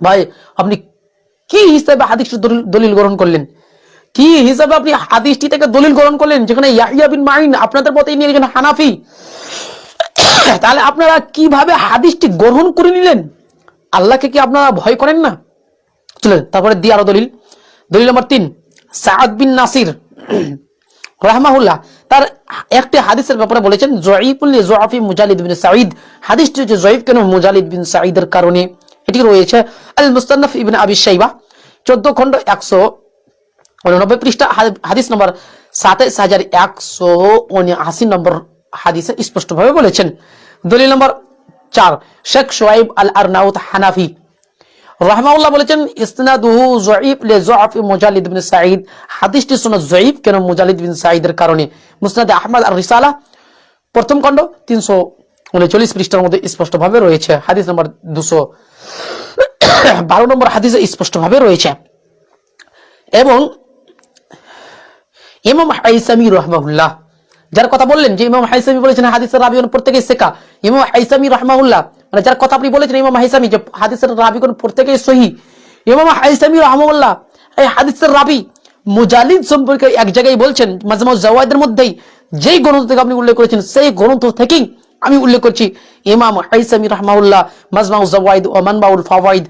ভাই আপনি কি হিসাবে হাদিসের দলিল গ্রহণ করলেন? কি হিসাবে আপনি হাদিসটি থেকে দলিল গ্রহণ করলেন, যেখানে ইয়াহইয়া বিন মাইন আপনাদের মতে ইনি একজন হানাফি, তাহলে আপনারা কিভাবে হাদিসটি গ্রহণ করে নিলেন? আল্লাহকে কি আপনারা ভয় করেন না? চলেন তারপরে দিয়ে আরো দলিল। দলিল নম্বর 3, সাদ বিন নাসির রাহমাহুল্লাহ তার একটি হাদিসের ব্যাপারে বলেছেন যঈফুল লিযুআফি মুজালিদ বিন সাঈদ, হাদিসটি হচ্ছে যঈফ কেন? মুজালিদ বিন সাঈদের কারণে। এটি রয়েছে আল মুস্তানফ ইবনে আবি শাইবা 14 খণ্ড 189 পৃষ্ঠা, হাদিস নম্বর 27179 নম্বর হাদিসে স্পষ্টভাবে বলেছেন। দলিল নম্বর 4, শেখ শুআইব আল আরনাউত হানাফি রাহমাহুল্লাহ বলেছেন ইসনাদুহু যঈফ লিযুআফি মুজালিদ বিন সাঈদ, হাদিসটি সনদ যঈফ কেন? মুজালিদ বিন সাঈদের কারণে। মুসনাদে আহমদ আর রিসালা প্রথম খণ্ড 339 পৃষ্ঠার মধ্যে স্পষ্টভাবে রয়েছে, হাদিস নম্বর 212 নম্বর হাদিসে স্পষ্টভাবে রয়েছে। এবং ইমাম হাইসামি রাহমাহুল্লাহ যার কথা বললেন যে ইমাম হাইসামি বলেছেন হাদিসের রাবীগণ প্রত্যেকেই সিকা, ইমাম হাইসামি রাহমাহুল্লাহ মানে যার কথা আপনি বলেছেন ইমাম হাইসামি যে হাদিসের রাবীগণ প্রত্যেকেই সহিহ, ইমাম হাইসামি রাহমাহুল্লাহ এই হাদিসের রাবী মুজালিদ সম্পর্কে এক জায়গায় বলছেন মাজমুজ জাওয়াইদের মধ্যেই যেই গ্রন্থ থেকে আপনি উল্লেখ করেছেন সেই গ্রন্থ থেকেই আমি উল্লেখ করছি। ইমাম হাইসামি রাহমাহুল্লাহ মাজমুজ জাওয়াইদ ও মানবাউল ফাওয়াইদ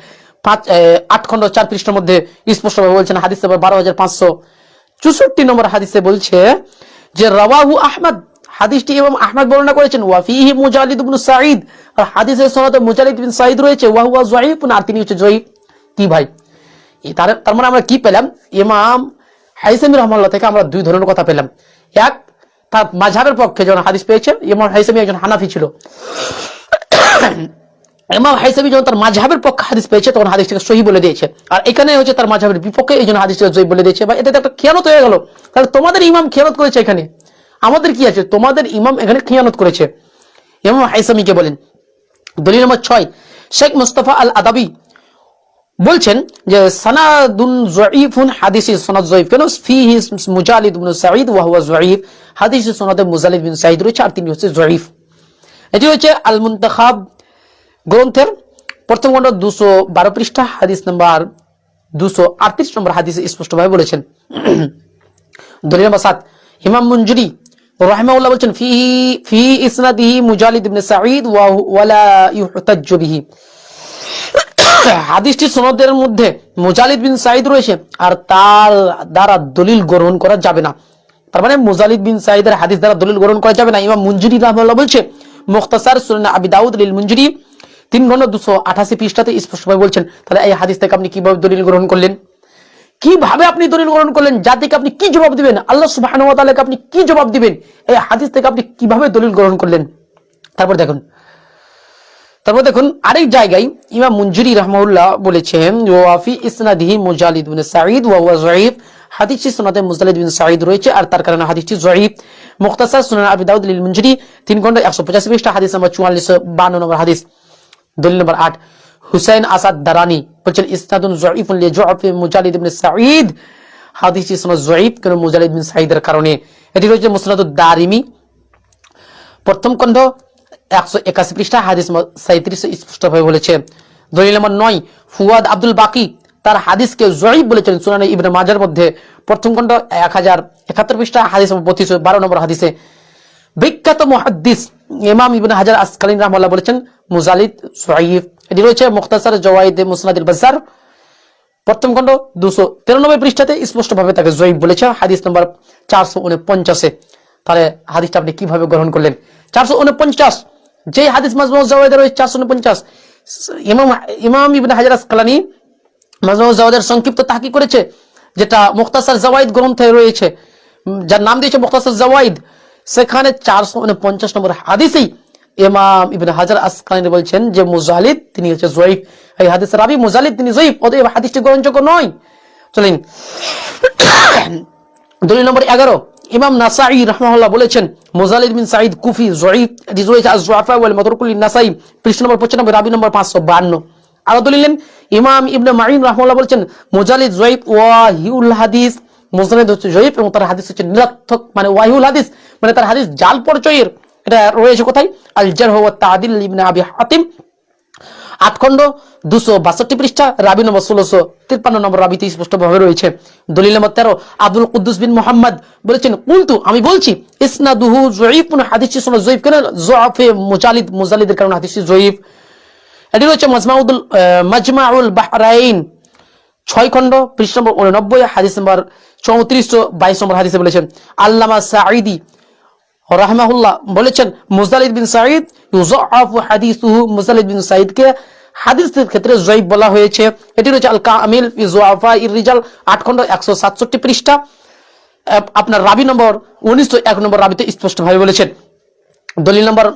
8 খণ্ড 4 পৃষ্ঠার মধ্যে স্পষ্টভাবে বলছেন, হাদিস নম্বর 12564 নম্বর হাদিসে বলছে যে রাওয়াহু আহমদ, হাদিসটি ইমাম আহমদ বর্ণনা করেছেন, ওয়া ফীহি মুজালিদ ইবনে সাঈদ, আর হাদিসের সনদে মুজালিদ বিন সাঈদ রয়েছে, ওয়া হুয়া যঈফ, আর তিনি হচ্ছে যঈফ। কি ভাই, তার মানে আমরা কি পেলাম? ইমাম হাইসামি রাহমাহুল্লাহ থেকে আমরা দুই ধরনের কথা পেলাম। এক, তার মাযহাবের পক্ষে যখন হাদিস পেয়েছে, ইমাম হাইসামি একজন হানাফি ছিল, ইমাম হাইসামি যখন তার মাযহাবের পক্ষে হাদিস পেয়েছে তখন হাদিসটাকে সহিহ বলে দিয়েছে, আর এখানে হচ্ছে তার মাযহাবের বিপক্ষে এই জন্য হাদিসটাকে যঈফ বলে দিয়েছে। বা এতে একটা খিয়ানত হয়ে গেল। তাহলে তোমাদের ইমাম খিয়ানত করেছে, এখানে আমাদের কি আছে? তোমাদের ইমাম এখানে খিয়ানত করেছে। ইমাম হাইসামিকে বলেন। দলিল নম্বর 6, শেখ মুস্তাফা আল আদাবি বলছেন যে সানাদুন যঈফুন, হাদিসি সনদ যঈফ কেন? ফীহি মুজালিদ ইবনে সাঈদ ওয়া হুয়া যঈফ, হাদিসি সনদে মুজালিদ বিন সাঈদ রয়েছে আর তিনি হচ্ছে যঈফ। এটি হচ্ছে আল মুনতাখাব গ্রন্থের প্রথম খণ্ড 212 পৃষ্ঠা, হাদিস নাম্বার 238 নম্বর হাদিসে স্পষ্টভাবে বলেছেন। দলিল নম্বর 7, ইমাম মুনজিরি রাহিমাহুল্লাহ বলেন ফি ইসনাদিহি মুজালিদ ইবনে সাঈদ ওয়া লা ইহতাজ্জু বিহি, হাদিসটি সনদের মধ্যে মুজালিদ বিন সাঈদ রয়েছে আর তার দ্বারা দলিল গ্রহণ করা যাবে না। তার মানে মুজালিদ বিন সাঈদের হাদিস দ্বারা দলিল গ্রহণ করা যাবে না। ইমাম মুনজিরি রাহিমাহুল্লাহ বলছে মুখতাসার সুনান আবি দাউদ লিল মুনজিরি 3 খণ্ড 288 পৃষ্ঠাতে স্পষ্টভাবে বলছেন। তাহলে এই হাদিস থেকে আপনি কিভাবে দলিল গ্রহণ করলেন? কিভাবে আপনি দলিল গ্রহণ করলেন? জাতিকে আপনি কি জবাব দিবেন? আল্লাহ সুবহানাহু ওয়া তাআলাকে আপনি কি জবাব দিবেন? এই হাদিস থেকে আপনি কিভাবে দলিল গ্রহণ করলেন? তারপর দেখুন আরেক জায়গায় ইমাম মুনজিরি রাহমাহুল্লাহ বলেছেন ওয়া ফি ইসনাদিহি মুজালিদ ইবনে সাঈদ ওয়া হুয়া যঈফ, হাদিসটি সনদে মুজালিদ বিন সাঈদ রয়েছে আর তার কারণে হাদিসটি যঈফ। মুখতাসার সুনান আবি দাউদ লিল মুনজিরি 3 খণ্ড 185 পৃষ্ঠা, হাদিস নম্বর 4452 নম্বর হাদিস। দলিল নম্বর 8, হুসাইন আসাদ দারানি বলেন ইসনাদুন যঈফুন লিযুআফি মুজালিদ ইবনে সাঈদ, হাদিসটি সনদ যঈফ কেন? মুজালিদ বিন সাঈদের কারণে। এটি রয়েছে মুসনাদুদ দারিমি প্রথম খণ্ড 181 পৃষ্ঠা, হাদিস 37 স্পষ্টভাবে বলেছে। দলিল নম্বর 9, ফুয়াদ আব্দুল বাকি তার হাদিসকে যঈফ বলেছেন সুনানে ইবনে মাজার মধ্যে প্রথম খণ্ড 1071 পৃষ্ঠা, হাদিস নম্বর 32 নম্বর হাদিসে। বিখ্যাত মুহাদ্দিস ইমাম ইবনে হাজার আসকালানী রাহমাহুল্লাহ বলেছেন মুজালিদ যঈফ। এটি রয়েছে মুখতাসার জাওয়াইদ মুসনাদ আল বাজ্জার প্রথম খণ্ড 293 পৃষ্ঠাতে স্পষ্টভাবে তাকে যঈফ বলেছে, হাদিস নম্বর 449। তাহলে হাদিসটা আপনি কিভাবে গ্রহণ করলেন? 449 যে হাদিস মাজমুজ জাওয়াইদে রয়েছে 449, ইমাম ইবনে হাজার আসকালানী মাজমুজ জাওয়াইদের সংক্ষিপ্ত তাহকিক করেছে, যেটা মুখতাসার জাওয়াইদ গ্রন্থে রয়েছে, যার নাম দিয়েছে মুখতাসার জাওয়াইদ। সেখানে 449 নম্বর হাদিসেই ইমাম ইবনে হাজার আসকালানী বলছেন যে মুজালিদ তিনি হচ্ছে যঈফ, এই হাদিসের রাবী মুজালিদ তিনি যঈফ, অতএব হাদিসটি গ্রহণযোগ্য নয়। চলেন দলিল নম্বর 11, ইমাম নাসাঈ রাহমাহুল্লাহ বলেছেন মুজালিদ বিন সাঈদ কুফি যঈফ। এটি রয়েছে আজ-যুআফা ওয়াল মাতরুকুল লিন-নাসাঈ পৃষ্ঠা নম্বর 95, রাবী নম্বর 552। আর দলিলেন ইমাম ইবনে মাইন রাহমাহুল্লাহ বলেছেন মুজালিদ যঈফ ওয়াহিউল হাদিস, মুজালিদ হচ্ছে যঈফ এবং তার হাদিস হচ্ছে নিরর্থক, মানে ওয়াহিউল হাদিস মানে তার হাদিস জাল পরিচয়ের। এটা রয়েছে কোথায়? আল জারহ ওয়া তা'দিল ইবনে আবি হাতিম 8 খণ্ড 262 পৃষ্ঠা, রাবি নম্বর 1653 নম্বর রাবিতে স্পষ্টভাবে রয়েছে। দলিল নম্বর 13, আব্দুল কুদ্দুস বিন মুহাম্মদ বলেছেন, কুলতু, আমি বলছি, ইসনাদুহু যঈফুন, হাদিসটি শোনো যঈফ। কেন? যআফে মুজালিদের কারণে হাদিসটি যঈফ। এটি রয়েছে মাজমাউল বাহরাইন 6 খণ্ড পৃষ্ঠা নম্বর 89, হাদিস নম্বর 34 ও 22 নম্বর হাদিসে বলেছেন। আল্লামা সাঈদি রাহমাহুল্লাহ বলেছেন, মুজালিদ বিন সাঈদ ইউযাফু হাদিসুহু, মুজালিদ বিন সাঈদকে হাদিসের ক্ষেত্রে যঈফ বলা হয়েছে। এটি রয়েছে আল কামিল ফি যুআফাইর রিজাল 8 খণ্ড 167 পৃষ্ঠা, আপনার রাবি নম্বর 1901 নম্বর রাবিতে স্পষ্টভাবে বলেছেন। দলিল নম্বর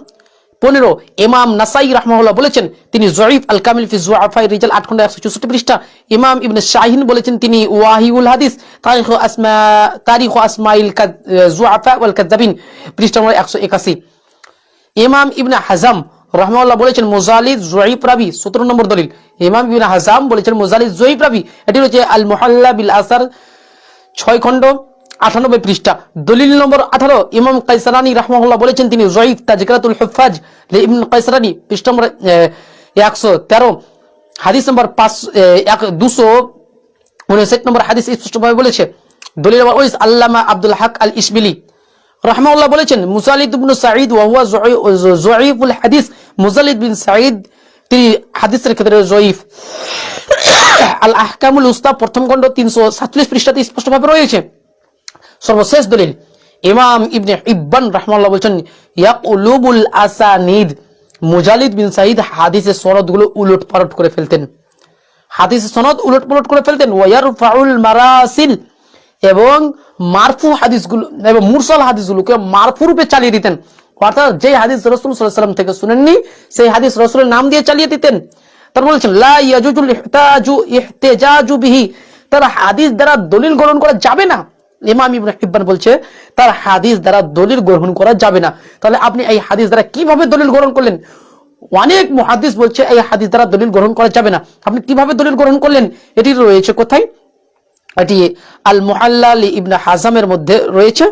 15, ইমাম নাসাই রাহমাহুল্লাহ বলেছেন তিনি যঈফ, আল কামিল ফি যুআফাইর রিজাল 8 খণ্ড 164 পৃষ্ঠা। ইমাম ইবনে শাহিন বলেছেন তিনি ওয়াহিউল হাদিস, তারিখ আসমাইল যুআফা ওয়াল কাযাবিন পৃষ্ঠা নম্বর 181। ইমাম ইবনে হাজাম রাহমাহুল্লাহ বলেছেন মুজালিদ যঈফ রাবি, 17 নম্বর দলিল। ইমাম ইবনে হাজাম বলেছেন মুজালিদ যঈফ রাবি। এটি হচ্ছে আল মুহাল্লা বিল আসার 6 খণ্ড 98 পৃষ্ঠা। দলিল নম্বর 18, ইমাম কায়সারানী রাহমাহুল্লাহ বলেছেন তিনি যঈফ, তাজকিরাতুল হুফাজ ইবনে কায়সারানী পৃষ্ঠা নম্বর 113, হাদিস নম্বর 259 নম্বর হাদিস স্পষ্টভাবে বলেছে। দলিল নম্বর 19, আল্লামা আব্দুল হক আল ইশবিলি রাহমাহুল্লাহ বলেছেন মুজালিদ ইবনে সাঈদ ওয়া হুয়া যঈফুল হাদিস, মুজালিদ বিন সাঈদ তিনি হাদিসের ক্ষেত্রে যঈফ। আল আহকামুল উস্তা প্রথম খণ্ড 347 পৃষ্ঠাতে স্পষ্টভাবে রয়েছে। সর্বশেষ দলিল, ইমাম ইবনে ইব্বান রাহমাহুল্লাহ বলেছেন ইয়াকুলুবুল আসানিদ, মুজালিদ বিন সাঈদ হাদিসের সনদগুলো উলটপালট করে ফেলতেন, হাদিসের সনদ উলটপালট করে ফেলতেন। ওয়া ইয়ারফাউল মারাসিল, এবং মারফু হাদিসগুলো এবং মুরসাল হাদিসগুলোকে মারফু রূপে চালিয়ে দিতেন, অর্থাৎ যে হাদিস রাসূল সাল্লাল্লাহু আলাইহি ওয়াসাল্লাম থেকে শুনেননি সেই হাদিস রাসূলের নাম দিয়ে চালিয়ে দিতেন। তার বলেছেন লা ইয়াজুজুল ইহতিজাজু বিহি, তার হাদিস দ্বারা দলিল গ্রহণ করা যাবে না। ইমাম ইবনে হিব্বান বলছে তার হাদিস দ্বারা দলিল গ্রহণ করা যাবে না। তাহলে আপনি এই হাদিস দ্বারা কিভাবে দলিল গ্রহণ করলেন? অনেক মুহাদ্দিস বলছে এই হাদিস দ্বারা দলিল গ্রহণ করা যাবে না। আপনি কিভাবে দলিল গ্রহণ করলেন? এটি রয়েছে কোথায়? এটি আল মুহাল্লা লি ইবনে হাজামের মধ্যে রয়েছে,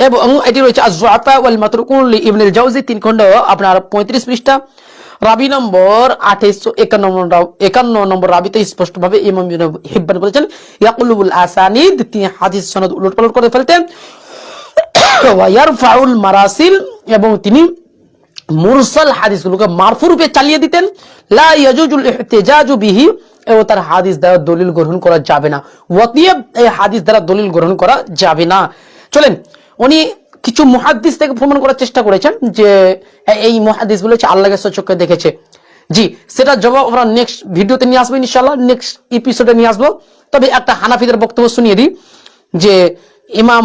এবং এটি রয়েছে আয-যুআফা ওয়াল মাতরুকুন লি ইবনুল জাওজি 3 খণ্ড আপনার 35 পৃষ্ঠা, রাবি নম্বর 2851 নম্বর রাবিতে স্পষ্টভাবে ইমাম ইবনে হিব্বান বলেছেন ইয়াকুলুবুল আসানিদ, তিনি হাদিস সনদ উলটপালট করে ফেলতেন। ওয়া ইয়ারফাউল মারাসিল, এবং তিনি মুরসাল হাদিসগুলোকে মারফু রূপে চালিয়ে দিতেন। লা ইয়াজুজুল ইহতিজাজু বিহি, এবং তার হাদিস দ্বারা দলিল গ্রহণ করা যাবে না। ওয়াতিব, এই হাদিস দ্বারা দলিল গ্রহণ করা যাবে না। চলেন, উনি কিছু মুহাদ্দিস থেকে প্রমাণ করার চেষ্টা করেছেন যে এই মুহাদ্দিস গুলো আল্লাহকে স্বচক্ষে দেখেছে। জি, সেটা জবাব আমরা নেক্সট ভিডিওতে নিয়ে আসবো ইনশাআল্লাহ, নেক্সট এপিসোডে নিয়ে আসবো। তবে একটা হানাফিদের বক্তব্য শুনিয়ে দিই যে ইমাম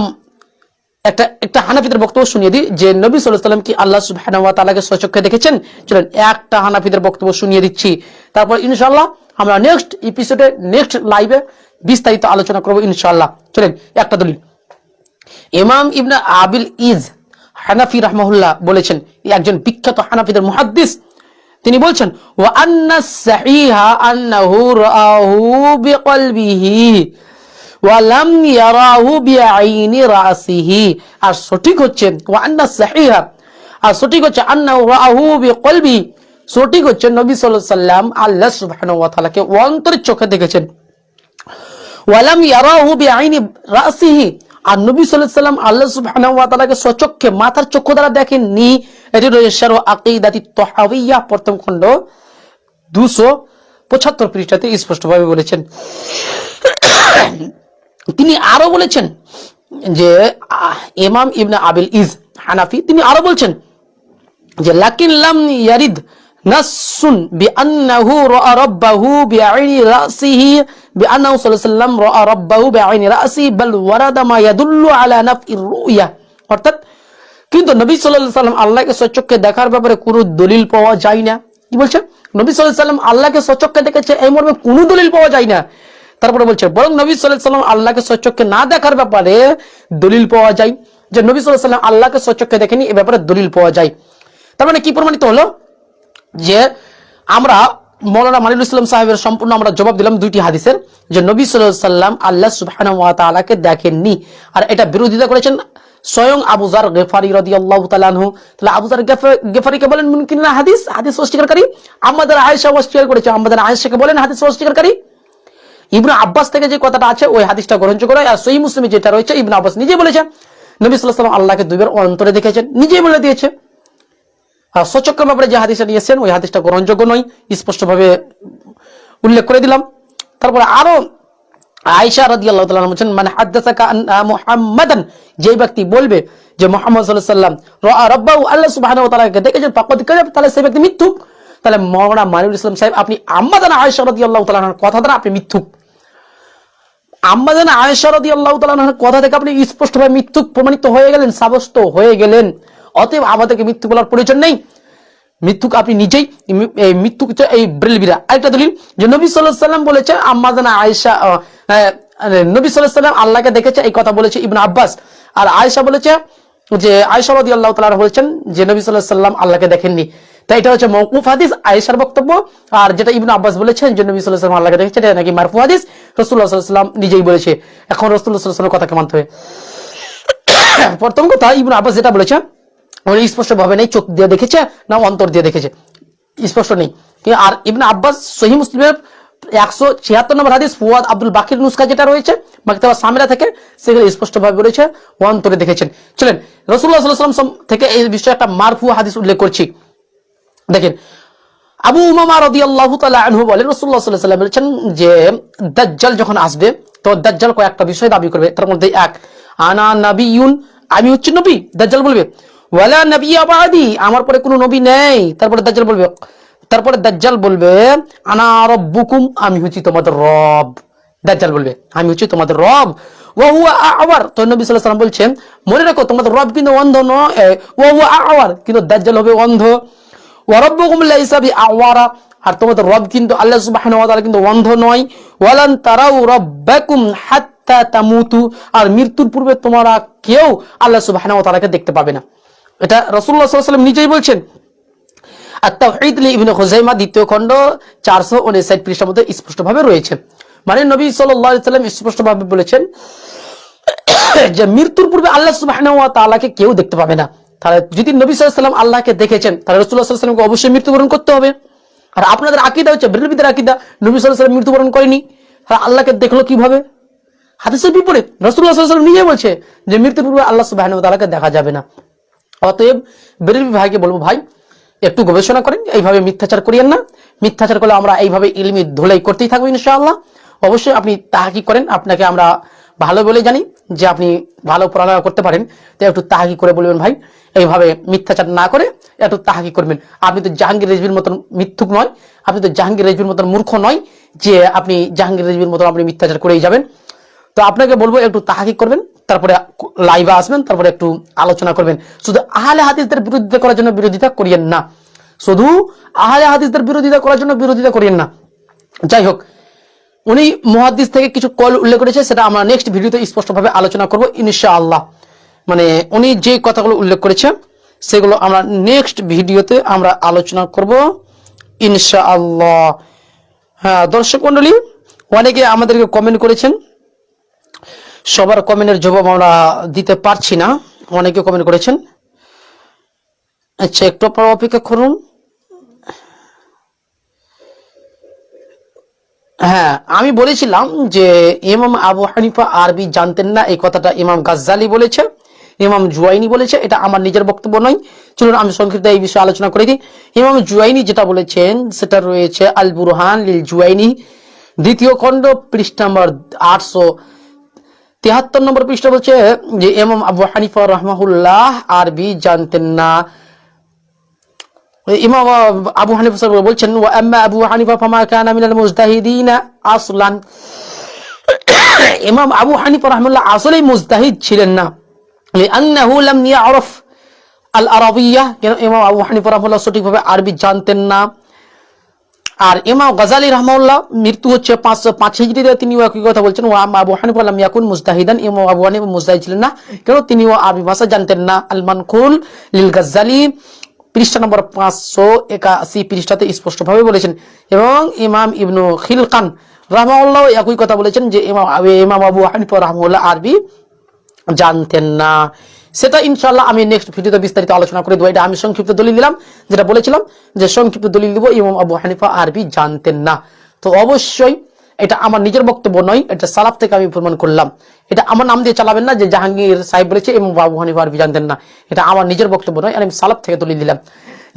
একটা হানাফিদের বক্তব্য শুনিয়ে দিই যে নবী সাল্লাল্লাহু আলাইহি ওয়াসাল্লাম কি আল্লাহ সুবহানাহু ওয়া তাআলাকে স্বচক্ষে দেখেছেন। চলেন একটা হানাফিদের বক্তব্য শুনিয়ে দিচ্ছি, তারপর ইনশাআল্লাহ আমরা নেক্সট এপিসোডে নেক্সট লাইভে বিস্তারিত আলোচনা করব ইনশাআল্লাহ। চলেন একটা দলিল, ইমাম ইবনে আবিল ইজ হানাফি রাহমাহুল্লাহ বলেছেন, একজন বিখ্যাত হানাফিদের মুহাদ্দিস, তিনি বলছেন ওয়া আন্নাস সাহিহা আন্নাহু রাআহু বিকলবিহি ওয়া লাম ইয়ারাহু বিআইনি রাসিহি। আর সঠিক হচ্ছে ওয়া আন্নাস সাহিহা, আর সঠিক হচ্ছে আন্নাহু রাআহু বিকলবিহি, সঠিক হচ্ছে নবী সাল্লাল্লাহু আলাইহি ওয়াসাল্লাম আল্লাহ সুবহানাহু ওয়া তাআলাকে অন্তরের চোখে দেখেছেন। ওয়া লাম ইয়ারাহু বিআইনি রাসিহি, আর নবী সাল্লাল্লাহু আলাইহি ওয়াসাল্লাম আল্লাহ সুবহানাহু ওয়া তাআলাকে স্বচক্ষে মাথার চক্ষু দ্বারা দেখেননি। এটি রয়েছে শারহ আকিদাতি তাহাওয়িয়া প্রথম খণ্ড 275 পৃষ্ঠাতে স্পষ্টভাবে বলেছেন। তিনি আরো বলেছেন যে ইমাম ইবনে আবিল ইজ হানাফি তিনি আরো বলছেন যে লাকিন লাম ইয়ারিদ নাসসুন বিআন্নাহু রাআ রাব্বাহু বিআইনি রাসিহি বিআন্নাহু সাল্লাল্লাহু আলাইহি ওয়াসাল্লাম রাআ রাব্বাহু বিআইনি রাসিহি বাল ওয়ারাদা মা ইয়াদুল্লু আলা নাফির রুয়া। অর্থাৎ কিন্তু নবী সাল্লাল্লাহু আলাইহি ওয়াসাল্লাম আল্লাহকে স্বচক্ষে দেখার ব্যাপারে কোনো দলিল পাওয়া যায় না। কি বলছে? নবী সাল্লাল্লাহু আলাইহি ওয়াসাল্লাম আল্লাহকে স্বচক্ষে দেখেছে এই মর্মে কোনো দলিল পাওয়া যায় না। তারপরে বলছে বরং নবী সাল্লাল্লাহু আলাইহি ওয়াসাল্লাম আল্লাহকে স্বচক্ষে না দেখার ব্যাপারে দলিল পাওয়া যায়, যে নবী সাল্লাল্লাহু আলাইহি ওয়াসাল্লাম আল্লাহকে স্বচক্ষে দেখেনি এই ব্যাপারে দলিল পাওয়া যায়। তার মানে কি প্রমাণিত হলো যে আমরা মৌলানা মানিরুল ইসলাম সাহেবের সম্পূর্ণ আমরা জবাব দিলাম দুইটি হাদিসের, যে নবী সাল্লাল্লাহু আলাইহি ওয়াসাল্লাম আল্লাহ সুবহানাহু ওয়া তাআলাকে দেখেননি, আর এটা বিরোধিতা করেছেন স্বয়ং আবু যার গিফারি রাদিয়াল্লাহু তাআলা আনহু। তাহলে আবু যার গিফারিকে বলেন মুনকির না হাদিস, হাদিস অস্বীকারী। আমাদের আয়েশা অস্বীকার করেছে, আমাদের আয়েশাকে বলেন হাদিস অস্বীকারী। ইবনে আব্বাস থেকে যে কথাটা আছে ওই হাদিসটা গ্রহণযোগ্য নয়। আর সহিহ মুসলিমে যেটা রয়েছে ইবনে আব্বাস নিজে বলেছেন নবী সাল্লাল্লাহু আলাইহি ওয়াসাল্লাম আল্লাহকে দুইবার অন্তরে দেখেছেন, নিজেই বলে দিয়েছে। আর সচক্ষে ব্যাপারে যে হাদিসটা নিয়েছেন ওই হাদিসটা গ্রহণযোগ্য নয়, স্পষ্টভাবে উল্লেখ করে দিলাম। তারপরে আরো আয়েশা রাদিয়াল্লাহু তাআলা বলেন, মানে হাদাসাকা আন্না মুহাম্মাদান, যে ব্যক্তি বলবে যে মুহাম্মদ সাল্লাল্লাহু আলাইহি ওয়াসাল্লাম রাআ রাব্বাহু, আল্লাহ সুবহানাহু ওয়া তাআলাকে দেখেছেন, ফাকাদ কাযাব, তাহলে সেই ব্যক্তি মিথ্যুক। তাহলে মাওলানা মানিউল ইসলাম সাহেব আপনি আম্মাদান আয়েশা রাদিয়াল্লাহু তাআলার কথা দ্বারা আপনি মিথ্যুক। আম্মাদান আয়েশা রাদিয়াল্লাহু তাআলার কথা থেকে আপনি স্পষ্টভাবে মিথ্যুক প্রমাণিত হয়ে গেলেন, সাব্যস্ত হয়ে গেলেন। অতএব আমাদেরকে মিথ্যু বলার প্রয়োজন নেই। মিথ্যুক আপনি নিজেই, মিথ্যুক এই ব্রেলবিরা। আরেকটা দলিল যে নবী সাল্লাল্লাহু আলাইহি ওয়াসাল্লাম বলেছে আম্মাদান আয়েশা, নবী সাল্লাল্লাহু আলাইহি ওয়াসাল্লাম আল্লাহকে দেখেছে, এই কথা বলেছে ইবনে আব্বাস। আর আয়েশা বলেছে যে আয়েশা রাদিয়াল্লাহু তাআলা বলেছেন যে নবী সাল্লাল্লাহু আলাইহি ওয়াসাল্লাম আল্লাহকে দেখেননি। তাই এটা হচ্ছে মওকুফ হাদিস, আয়েশার বক্তব্য। আর যেটা ইবনে আব্বাস বলেছেন যে নবী সাল্লাল্লাহু আলাইহি ওয়াসাল্লাম আল্লাহকে দেখেছে, এটা নাকি মারফু হাদিস, রাসূলুল্লাহ সাল্লাল্লাহু আলাইহি ওয়াসাল্লাম নিজেই বলেছে। এখন রাসূলুল্লাহ সাল্লাল্লাহু আলাইহি ওয়াসাল্লামের কথাকে মানতে হবে। প্রথম কথা, ইবনে আব্বাস যেটা বলেছে উনি স্পষ্ট ভাবে নেই চোখ দিয়ে দেখেছে না অন্তর দিয়ে দেখেছে, স্পষ্ট নেই। আর ইবনে আব্বাস সহিহ মুসলিমের 176 নম্বর হাদিস ফুয়াদ আব্দুল বাকির নুসখা যেটা রয়েছে মাকতাবা সামিরা থেকে, সেগুলো স্পষ্ট ভাবে বলেছে অন্তরে দেখেছেন। চলেন রাসূলুল্লাহ সাল্লাল্লাহু আলাইহি ওয়াসাল্লাম থেকে এই বিষয়ে একটা মারফু হাদিস উল্লেখ করছি। দেখেন আবু উমামা রাদিয়াল্লাহু তাআলা আনহু বলেন রাসূলুল্লাহ সাল্লাল্লাহু আলাইহি ওয়াসাল্লাম বলেছেন যে দাজ্জাল যখন আসবে তো দাজ্জাল কয়েকটা বিষয় দাবি করবে। তার মধ্যে এক, আনা নাবিয়ুন, আমি হচ্ছি নবী। দাজ্জাল বলবে ওয়ালা নাবিয়্যা বাদি, আমার পরে কোনো নবী নেই। তারপরে দাজ্জাল বলবে আনা রাব্বুকুম, আমি হচ্ছি তোমাদের রব। দাজ্জাল বলবে আমি হচ্ছি তোমাদের রব। ওয়া হুয়া আ'ওয়ার, তো নবী সাল্লাল্লাহু আলাইহি ওয়াসাল্লাম বলছেন মনে রাখো তোমাদের রব কিন্তু অন্ধ নয়, ওয়া হুয়া আ'ওয়ার, কিন্তু দাজ্জাল হবে অন্ধ। ওয়া রাব্বুকুম লাইসা বিআ'ওয়ারা, আর তোমাদের রব কিন্তু আল্লাহ সুবহানাহু ওয়া তাআলা কিন্তু অন্ধ নয়। ওয়ালান তারাউ রাব্বাকুম হাত্তা তামুতু, আর মৃত্যুর পূর্বে তোমরা কেউ আল্লাহ সুবহানাহু ওয়া তাআলাকে দেখতে পাবে না। এটা রাসূলুল্লাহ সাল্লাল্লাহু আলাইহি ওয়াসাল্লাম নিজেই বলছেন। আত-তাওহীদ লি ইবনে খুযাইমা দ্বিতীয় খণ্ড 459 পৃষ্ঠার মধ্যে স্পষ্টভাবে রয়েছে। মানে নবী সাল্লাল্লাহু আলাইহি ওয়াসাল্লাম স্পষ্টভাবে বলেছেন যে মৃত্যুর পূর্বে আল্লাহ সুবহানাহু ওয়া তাআলাকে কেউ দেখতে পাবে না। তাহলে যদি নবী সাল্লাল্লাহু আলাইহি ওয়াসাল্লাম আল্লাহকে দেখেছেন তাহলে রাসূলুল্লাহ সাল্লাল্লাহু আলাইহি ওয়াসাল্লামকে অবশ্যই মৃত্যুবরণ করতে হবে। আর আপনাদের আকীদা হচ্ছে বেরেলভীদের আকীদা, নবী সাল্লাল্লাহু আলাইহি ওয়াসাল্লাম মৃত্যুবরণ করেনি, তাহলে আল্লাহকে দেখলো কিভাবে? হাদিসের বিপরীত রাসূলুল্লাহ সাল্লাল্লাহু আলাইহি ওয়াসাল্লাম নিজে বলছে যে মৃত্যুর পূর্বে আল্লাহ সুবহানাহু ওয়া তাআলাকে দেখা যাবে না। অতএব বেরেলভী ভাইকে বলবো, ভাই একটু গবেষণা করেন, এইভাবে মিথ্যাচার করিয়েন না। মিথ্যাচার করলে আমরা এইভাবে ইলমি ধুলাই করতেই থাকবো ইনশাআল্লাহ। অবশ্যই আপনি তাহকিক করেন, আপনাকে আমরা ভালো বলে জানি যে আপনি ভালো পড়ালেখা করতে পারেন, তো একটু তাহকিক করে বলবেন ভাই এইভাবে মিথ্যাচার না করে একটু তাহকিক করবেন। আপনি তো জাহাঙ্গীর রেজভির মতন মিথ্যুক নয়, আপনি তো জাহাঙ্গীর রেজভির মতন মূর্খ নয় যে আপনি জাহাঙ্গীর রেজভির মতন আপনি মিথ্যাচার করেই যাবেন। তো আপনাকে বলবো একটু তাহকিক করবেন, তারপরে লাইভে আসবেন, তারপরে একটু আলোচনা করবেন। শুধু আহলে হাদিসদের বিরোধিতা করার জন্য বিরোধিতা করিয়েন না, শুধু আহলে হাদিসদের বিরোধিতা করার জন্য বিরোধিতা করিয়েন না। যাই হোক, উনি মুহাদ্দিস থেকে কিছু কল উল্লেখ করেছে, সেটা আমরা নেক্সট ভিডিওতে স্পষ্টভাবে আলোচনা করব ইনশাআল্লাহ। মানে উনি যে কথাগুলো উল্লেখ করেছে সেগুলো আমরা নেক্সট ভিডিওতে আমরা আলোচনা করব ইনশাআল্লাহ। হ্যাঁ দর্শক মণ্ডলী, অনেকে আমাদেরকে কমেন্ট করেছেন, সবার কমেন্টের জবাব আমরা দিতে পারছি না, অনেকে কমেন্ট করেছেন। আচ্ছা একটু আপনারা অপেক্ষা করুন। হ্যাঁ আমি বলেছিলাম যে ইমাম আবু হানিফা আরবি জানতেন না, এই কথাটা ইমাম গাজ্জালি বলেছে, ইমাম জুয়াইনি বলেছে, এটা আমার নিজের বক্তব্য নয়। চলুন আমি সংক্ষিপ্ত এই বিষয়ে আলোচনা করে দিই। ইমাম জুয়াইনি যেটা বলেছেন সেটা রয়েছে আল বুরহান লিল জুয়াইনি দ্বিতীয় খণ্ড পৃষ্ঠা নম্বর 873 নম্বর পৃষ্ঠা, বলছে যে ইমাম আবু হানিফা রাহমাহুল্লাহ আরবি জানতেন না। ইমাম আবু হানিফা বলছেন ওয়া আম্মা আবু হানিফা ফামা কানা মিনাল মুজতাহিদিনা আসলান, ইমাম আবু হানিফা রাহমাহুল্লাহ আসলেই মুজতাহিদ ছিলেন না। লিআন্নাহু লাম ইয়ারফ আল আরাবিয়্যাহ, কেন ইমাম আবু হানিফা রাহমাহুল্লাহ সঠিকভাবে আরবি জানতেন না। আর ইমাম গাজালি রাহমাহুল্লাহ মৃত্যু হচ্ছে 505 হিজরিতে, তিনিও একই কথা বলছেন ওয়া আবু হানিফা লাম ইয়াকুন মুজতাহিদান, ইমাম আবু হানিফা মুজতাহিদ ছিলেন না, কেন তিনিও আরবি ভাষা জানতেন না। আল মানকুল লিল গাজালি পৃষ্ঠা নম্বর 581 পৃষ্ঠাতে স্পষ্টভাবে বলেছেন। এবং ইমাম ইবনু খিলকান রাহমাহুল্লাহ একই কথা বলেছেন যে ইমাম আবু হানিফা রাহমাহুল্লাহ আরবি জানতেন না। সেটা ইনশাআল্লাহ আমি নেক্সট ভিডিওতে বিস্তারিত আলোচনা করে দেবো। এটা আমি সংক্ষিপ্ত দলিল দিলাম, যেটা বলেছিলাম যে সংক্ষিপ্ত দলিল দিব, ইমাম আবু হানিফা আরবি জানতেন না। তো অবশ্যই এটা আমার নিজের বক্তব্য নয়, এটা সালাফ থেকে আমি প্রমাণ করলাম। এটা আমার নাম দিয়ে চালাবেন না যে জাহাঙ্গীর সাহেব বলেছে ইমাম আবু হানিফা আরবি জানতেন না, এটা আমার নিজের বক্তব্য নয়, আমি সালাফ থেকে দলিল দিলাম।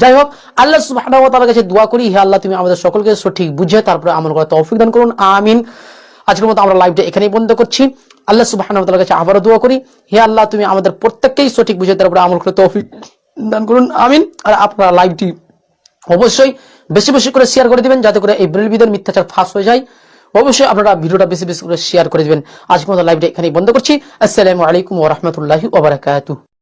যাই হোক, আল্লাহ সুবহানাহু ওয়া তাআলার কাছে দোয়া করি, হে আল্লাহ তুমি আমাদের সকলকে সঠিক বুঝে তারপরে আমল করার তৌফিক দান করুন, আমিন। আজকের মতো আমরা লাইভটা এখানেই বন্ধ করছি। আল্লাহ সুবহানাহু ওয়া তাআলার কাছে আবারও দোয়া করি, হে আল্লাহ তুমি আমাদের প্রত্যেককেই সঠিক বুঝে তারপরে আমল করার তৌফিক দান করুন, আমিন। আর আপনারা লাইভটি অবশ্যই বেশি বেশি করে শেয়ার করে দিবেন, যাতে করে এই বেরেলবিদের মিথ্যাচার ফাঁস হয়ে যায়। অবশ্যই আপনারা ভিডিওটা বেশি বেশি করে শেয়ার করে দিবেন। আজকের মতো লাইভটা এখানেই বন্ধ করছি। আসসালামু আলাইকুম ওয়া রাহমাতুল্লাহি ওয়া বারাকাতুহু।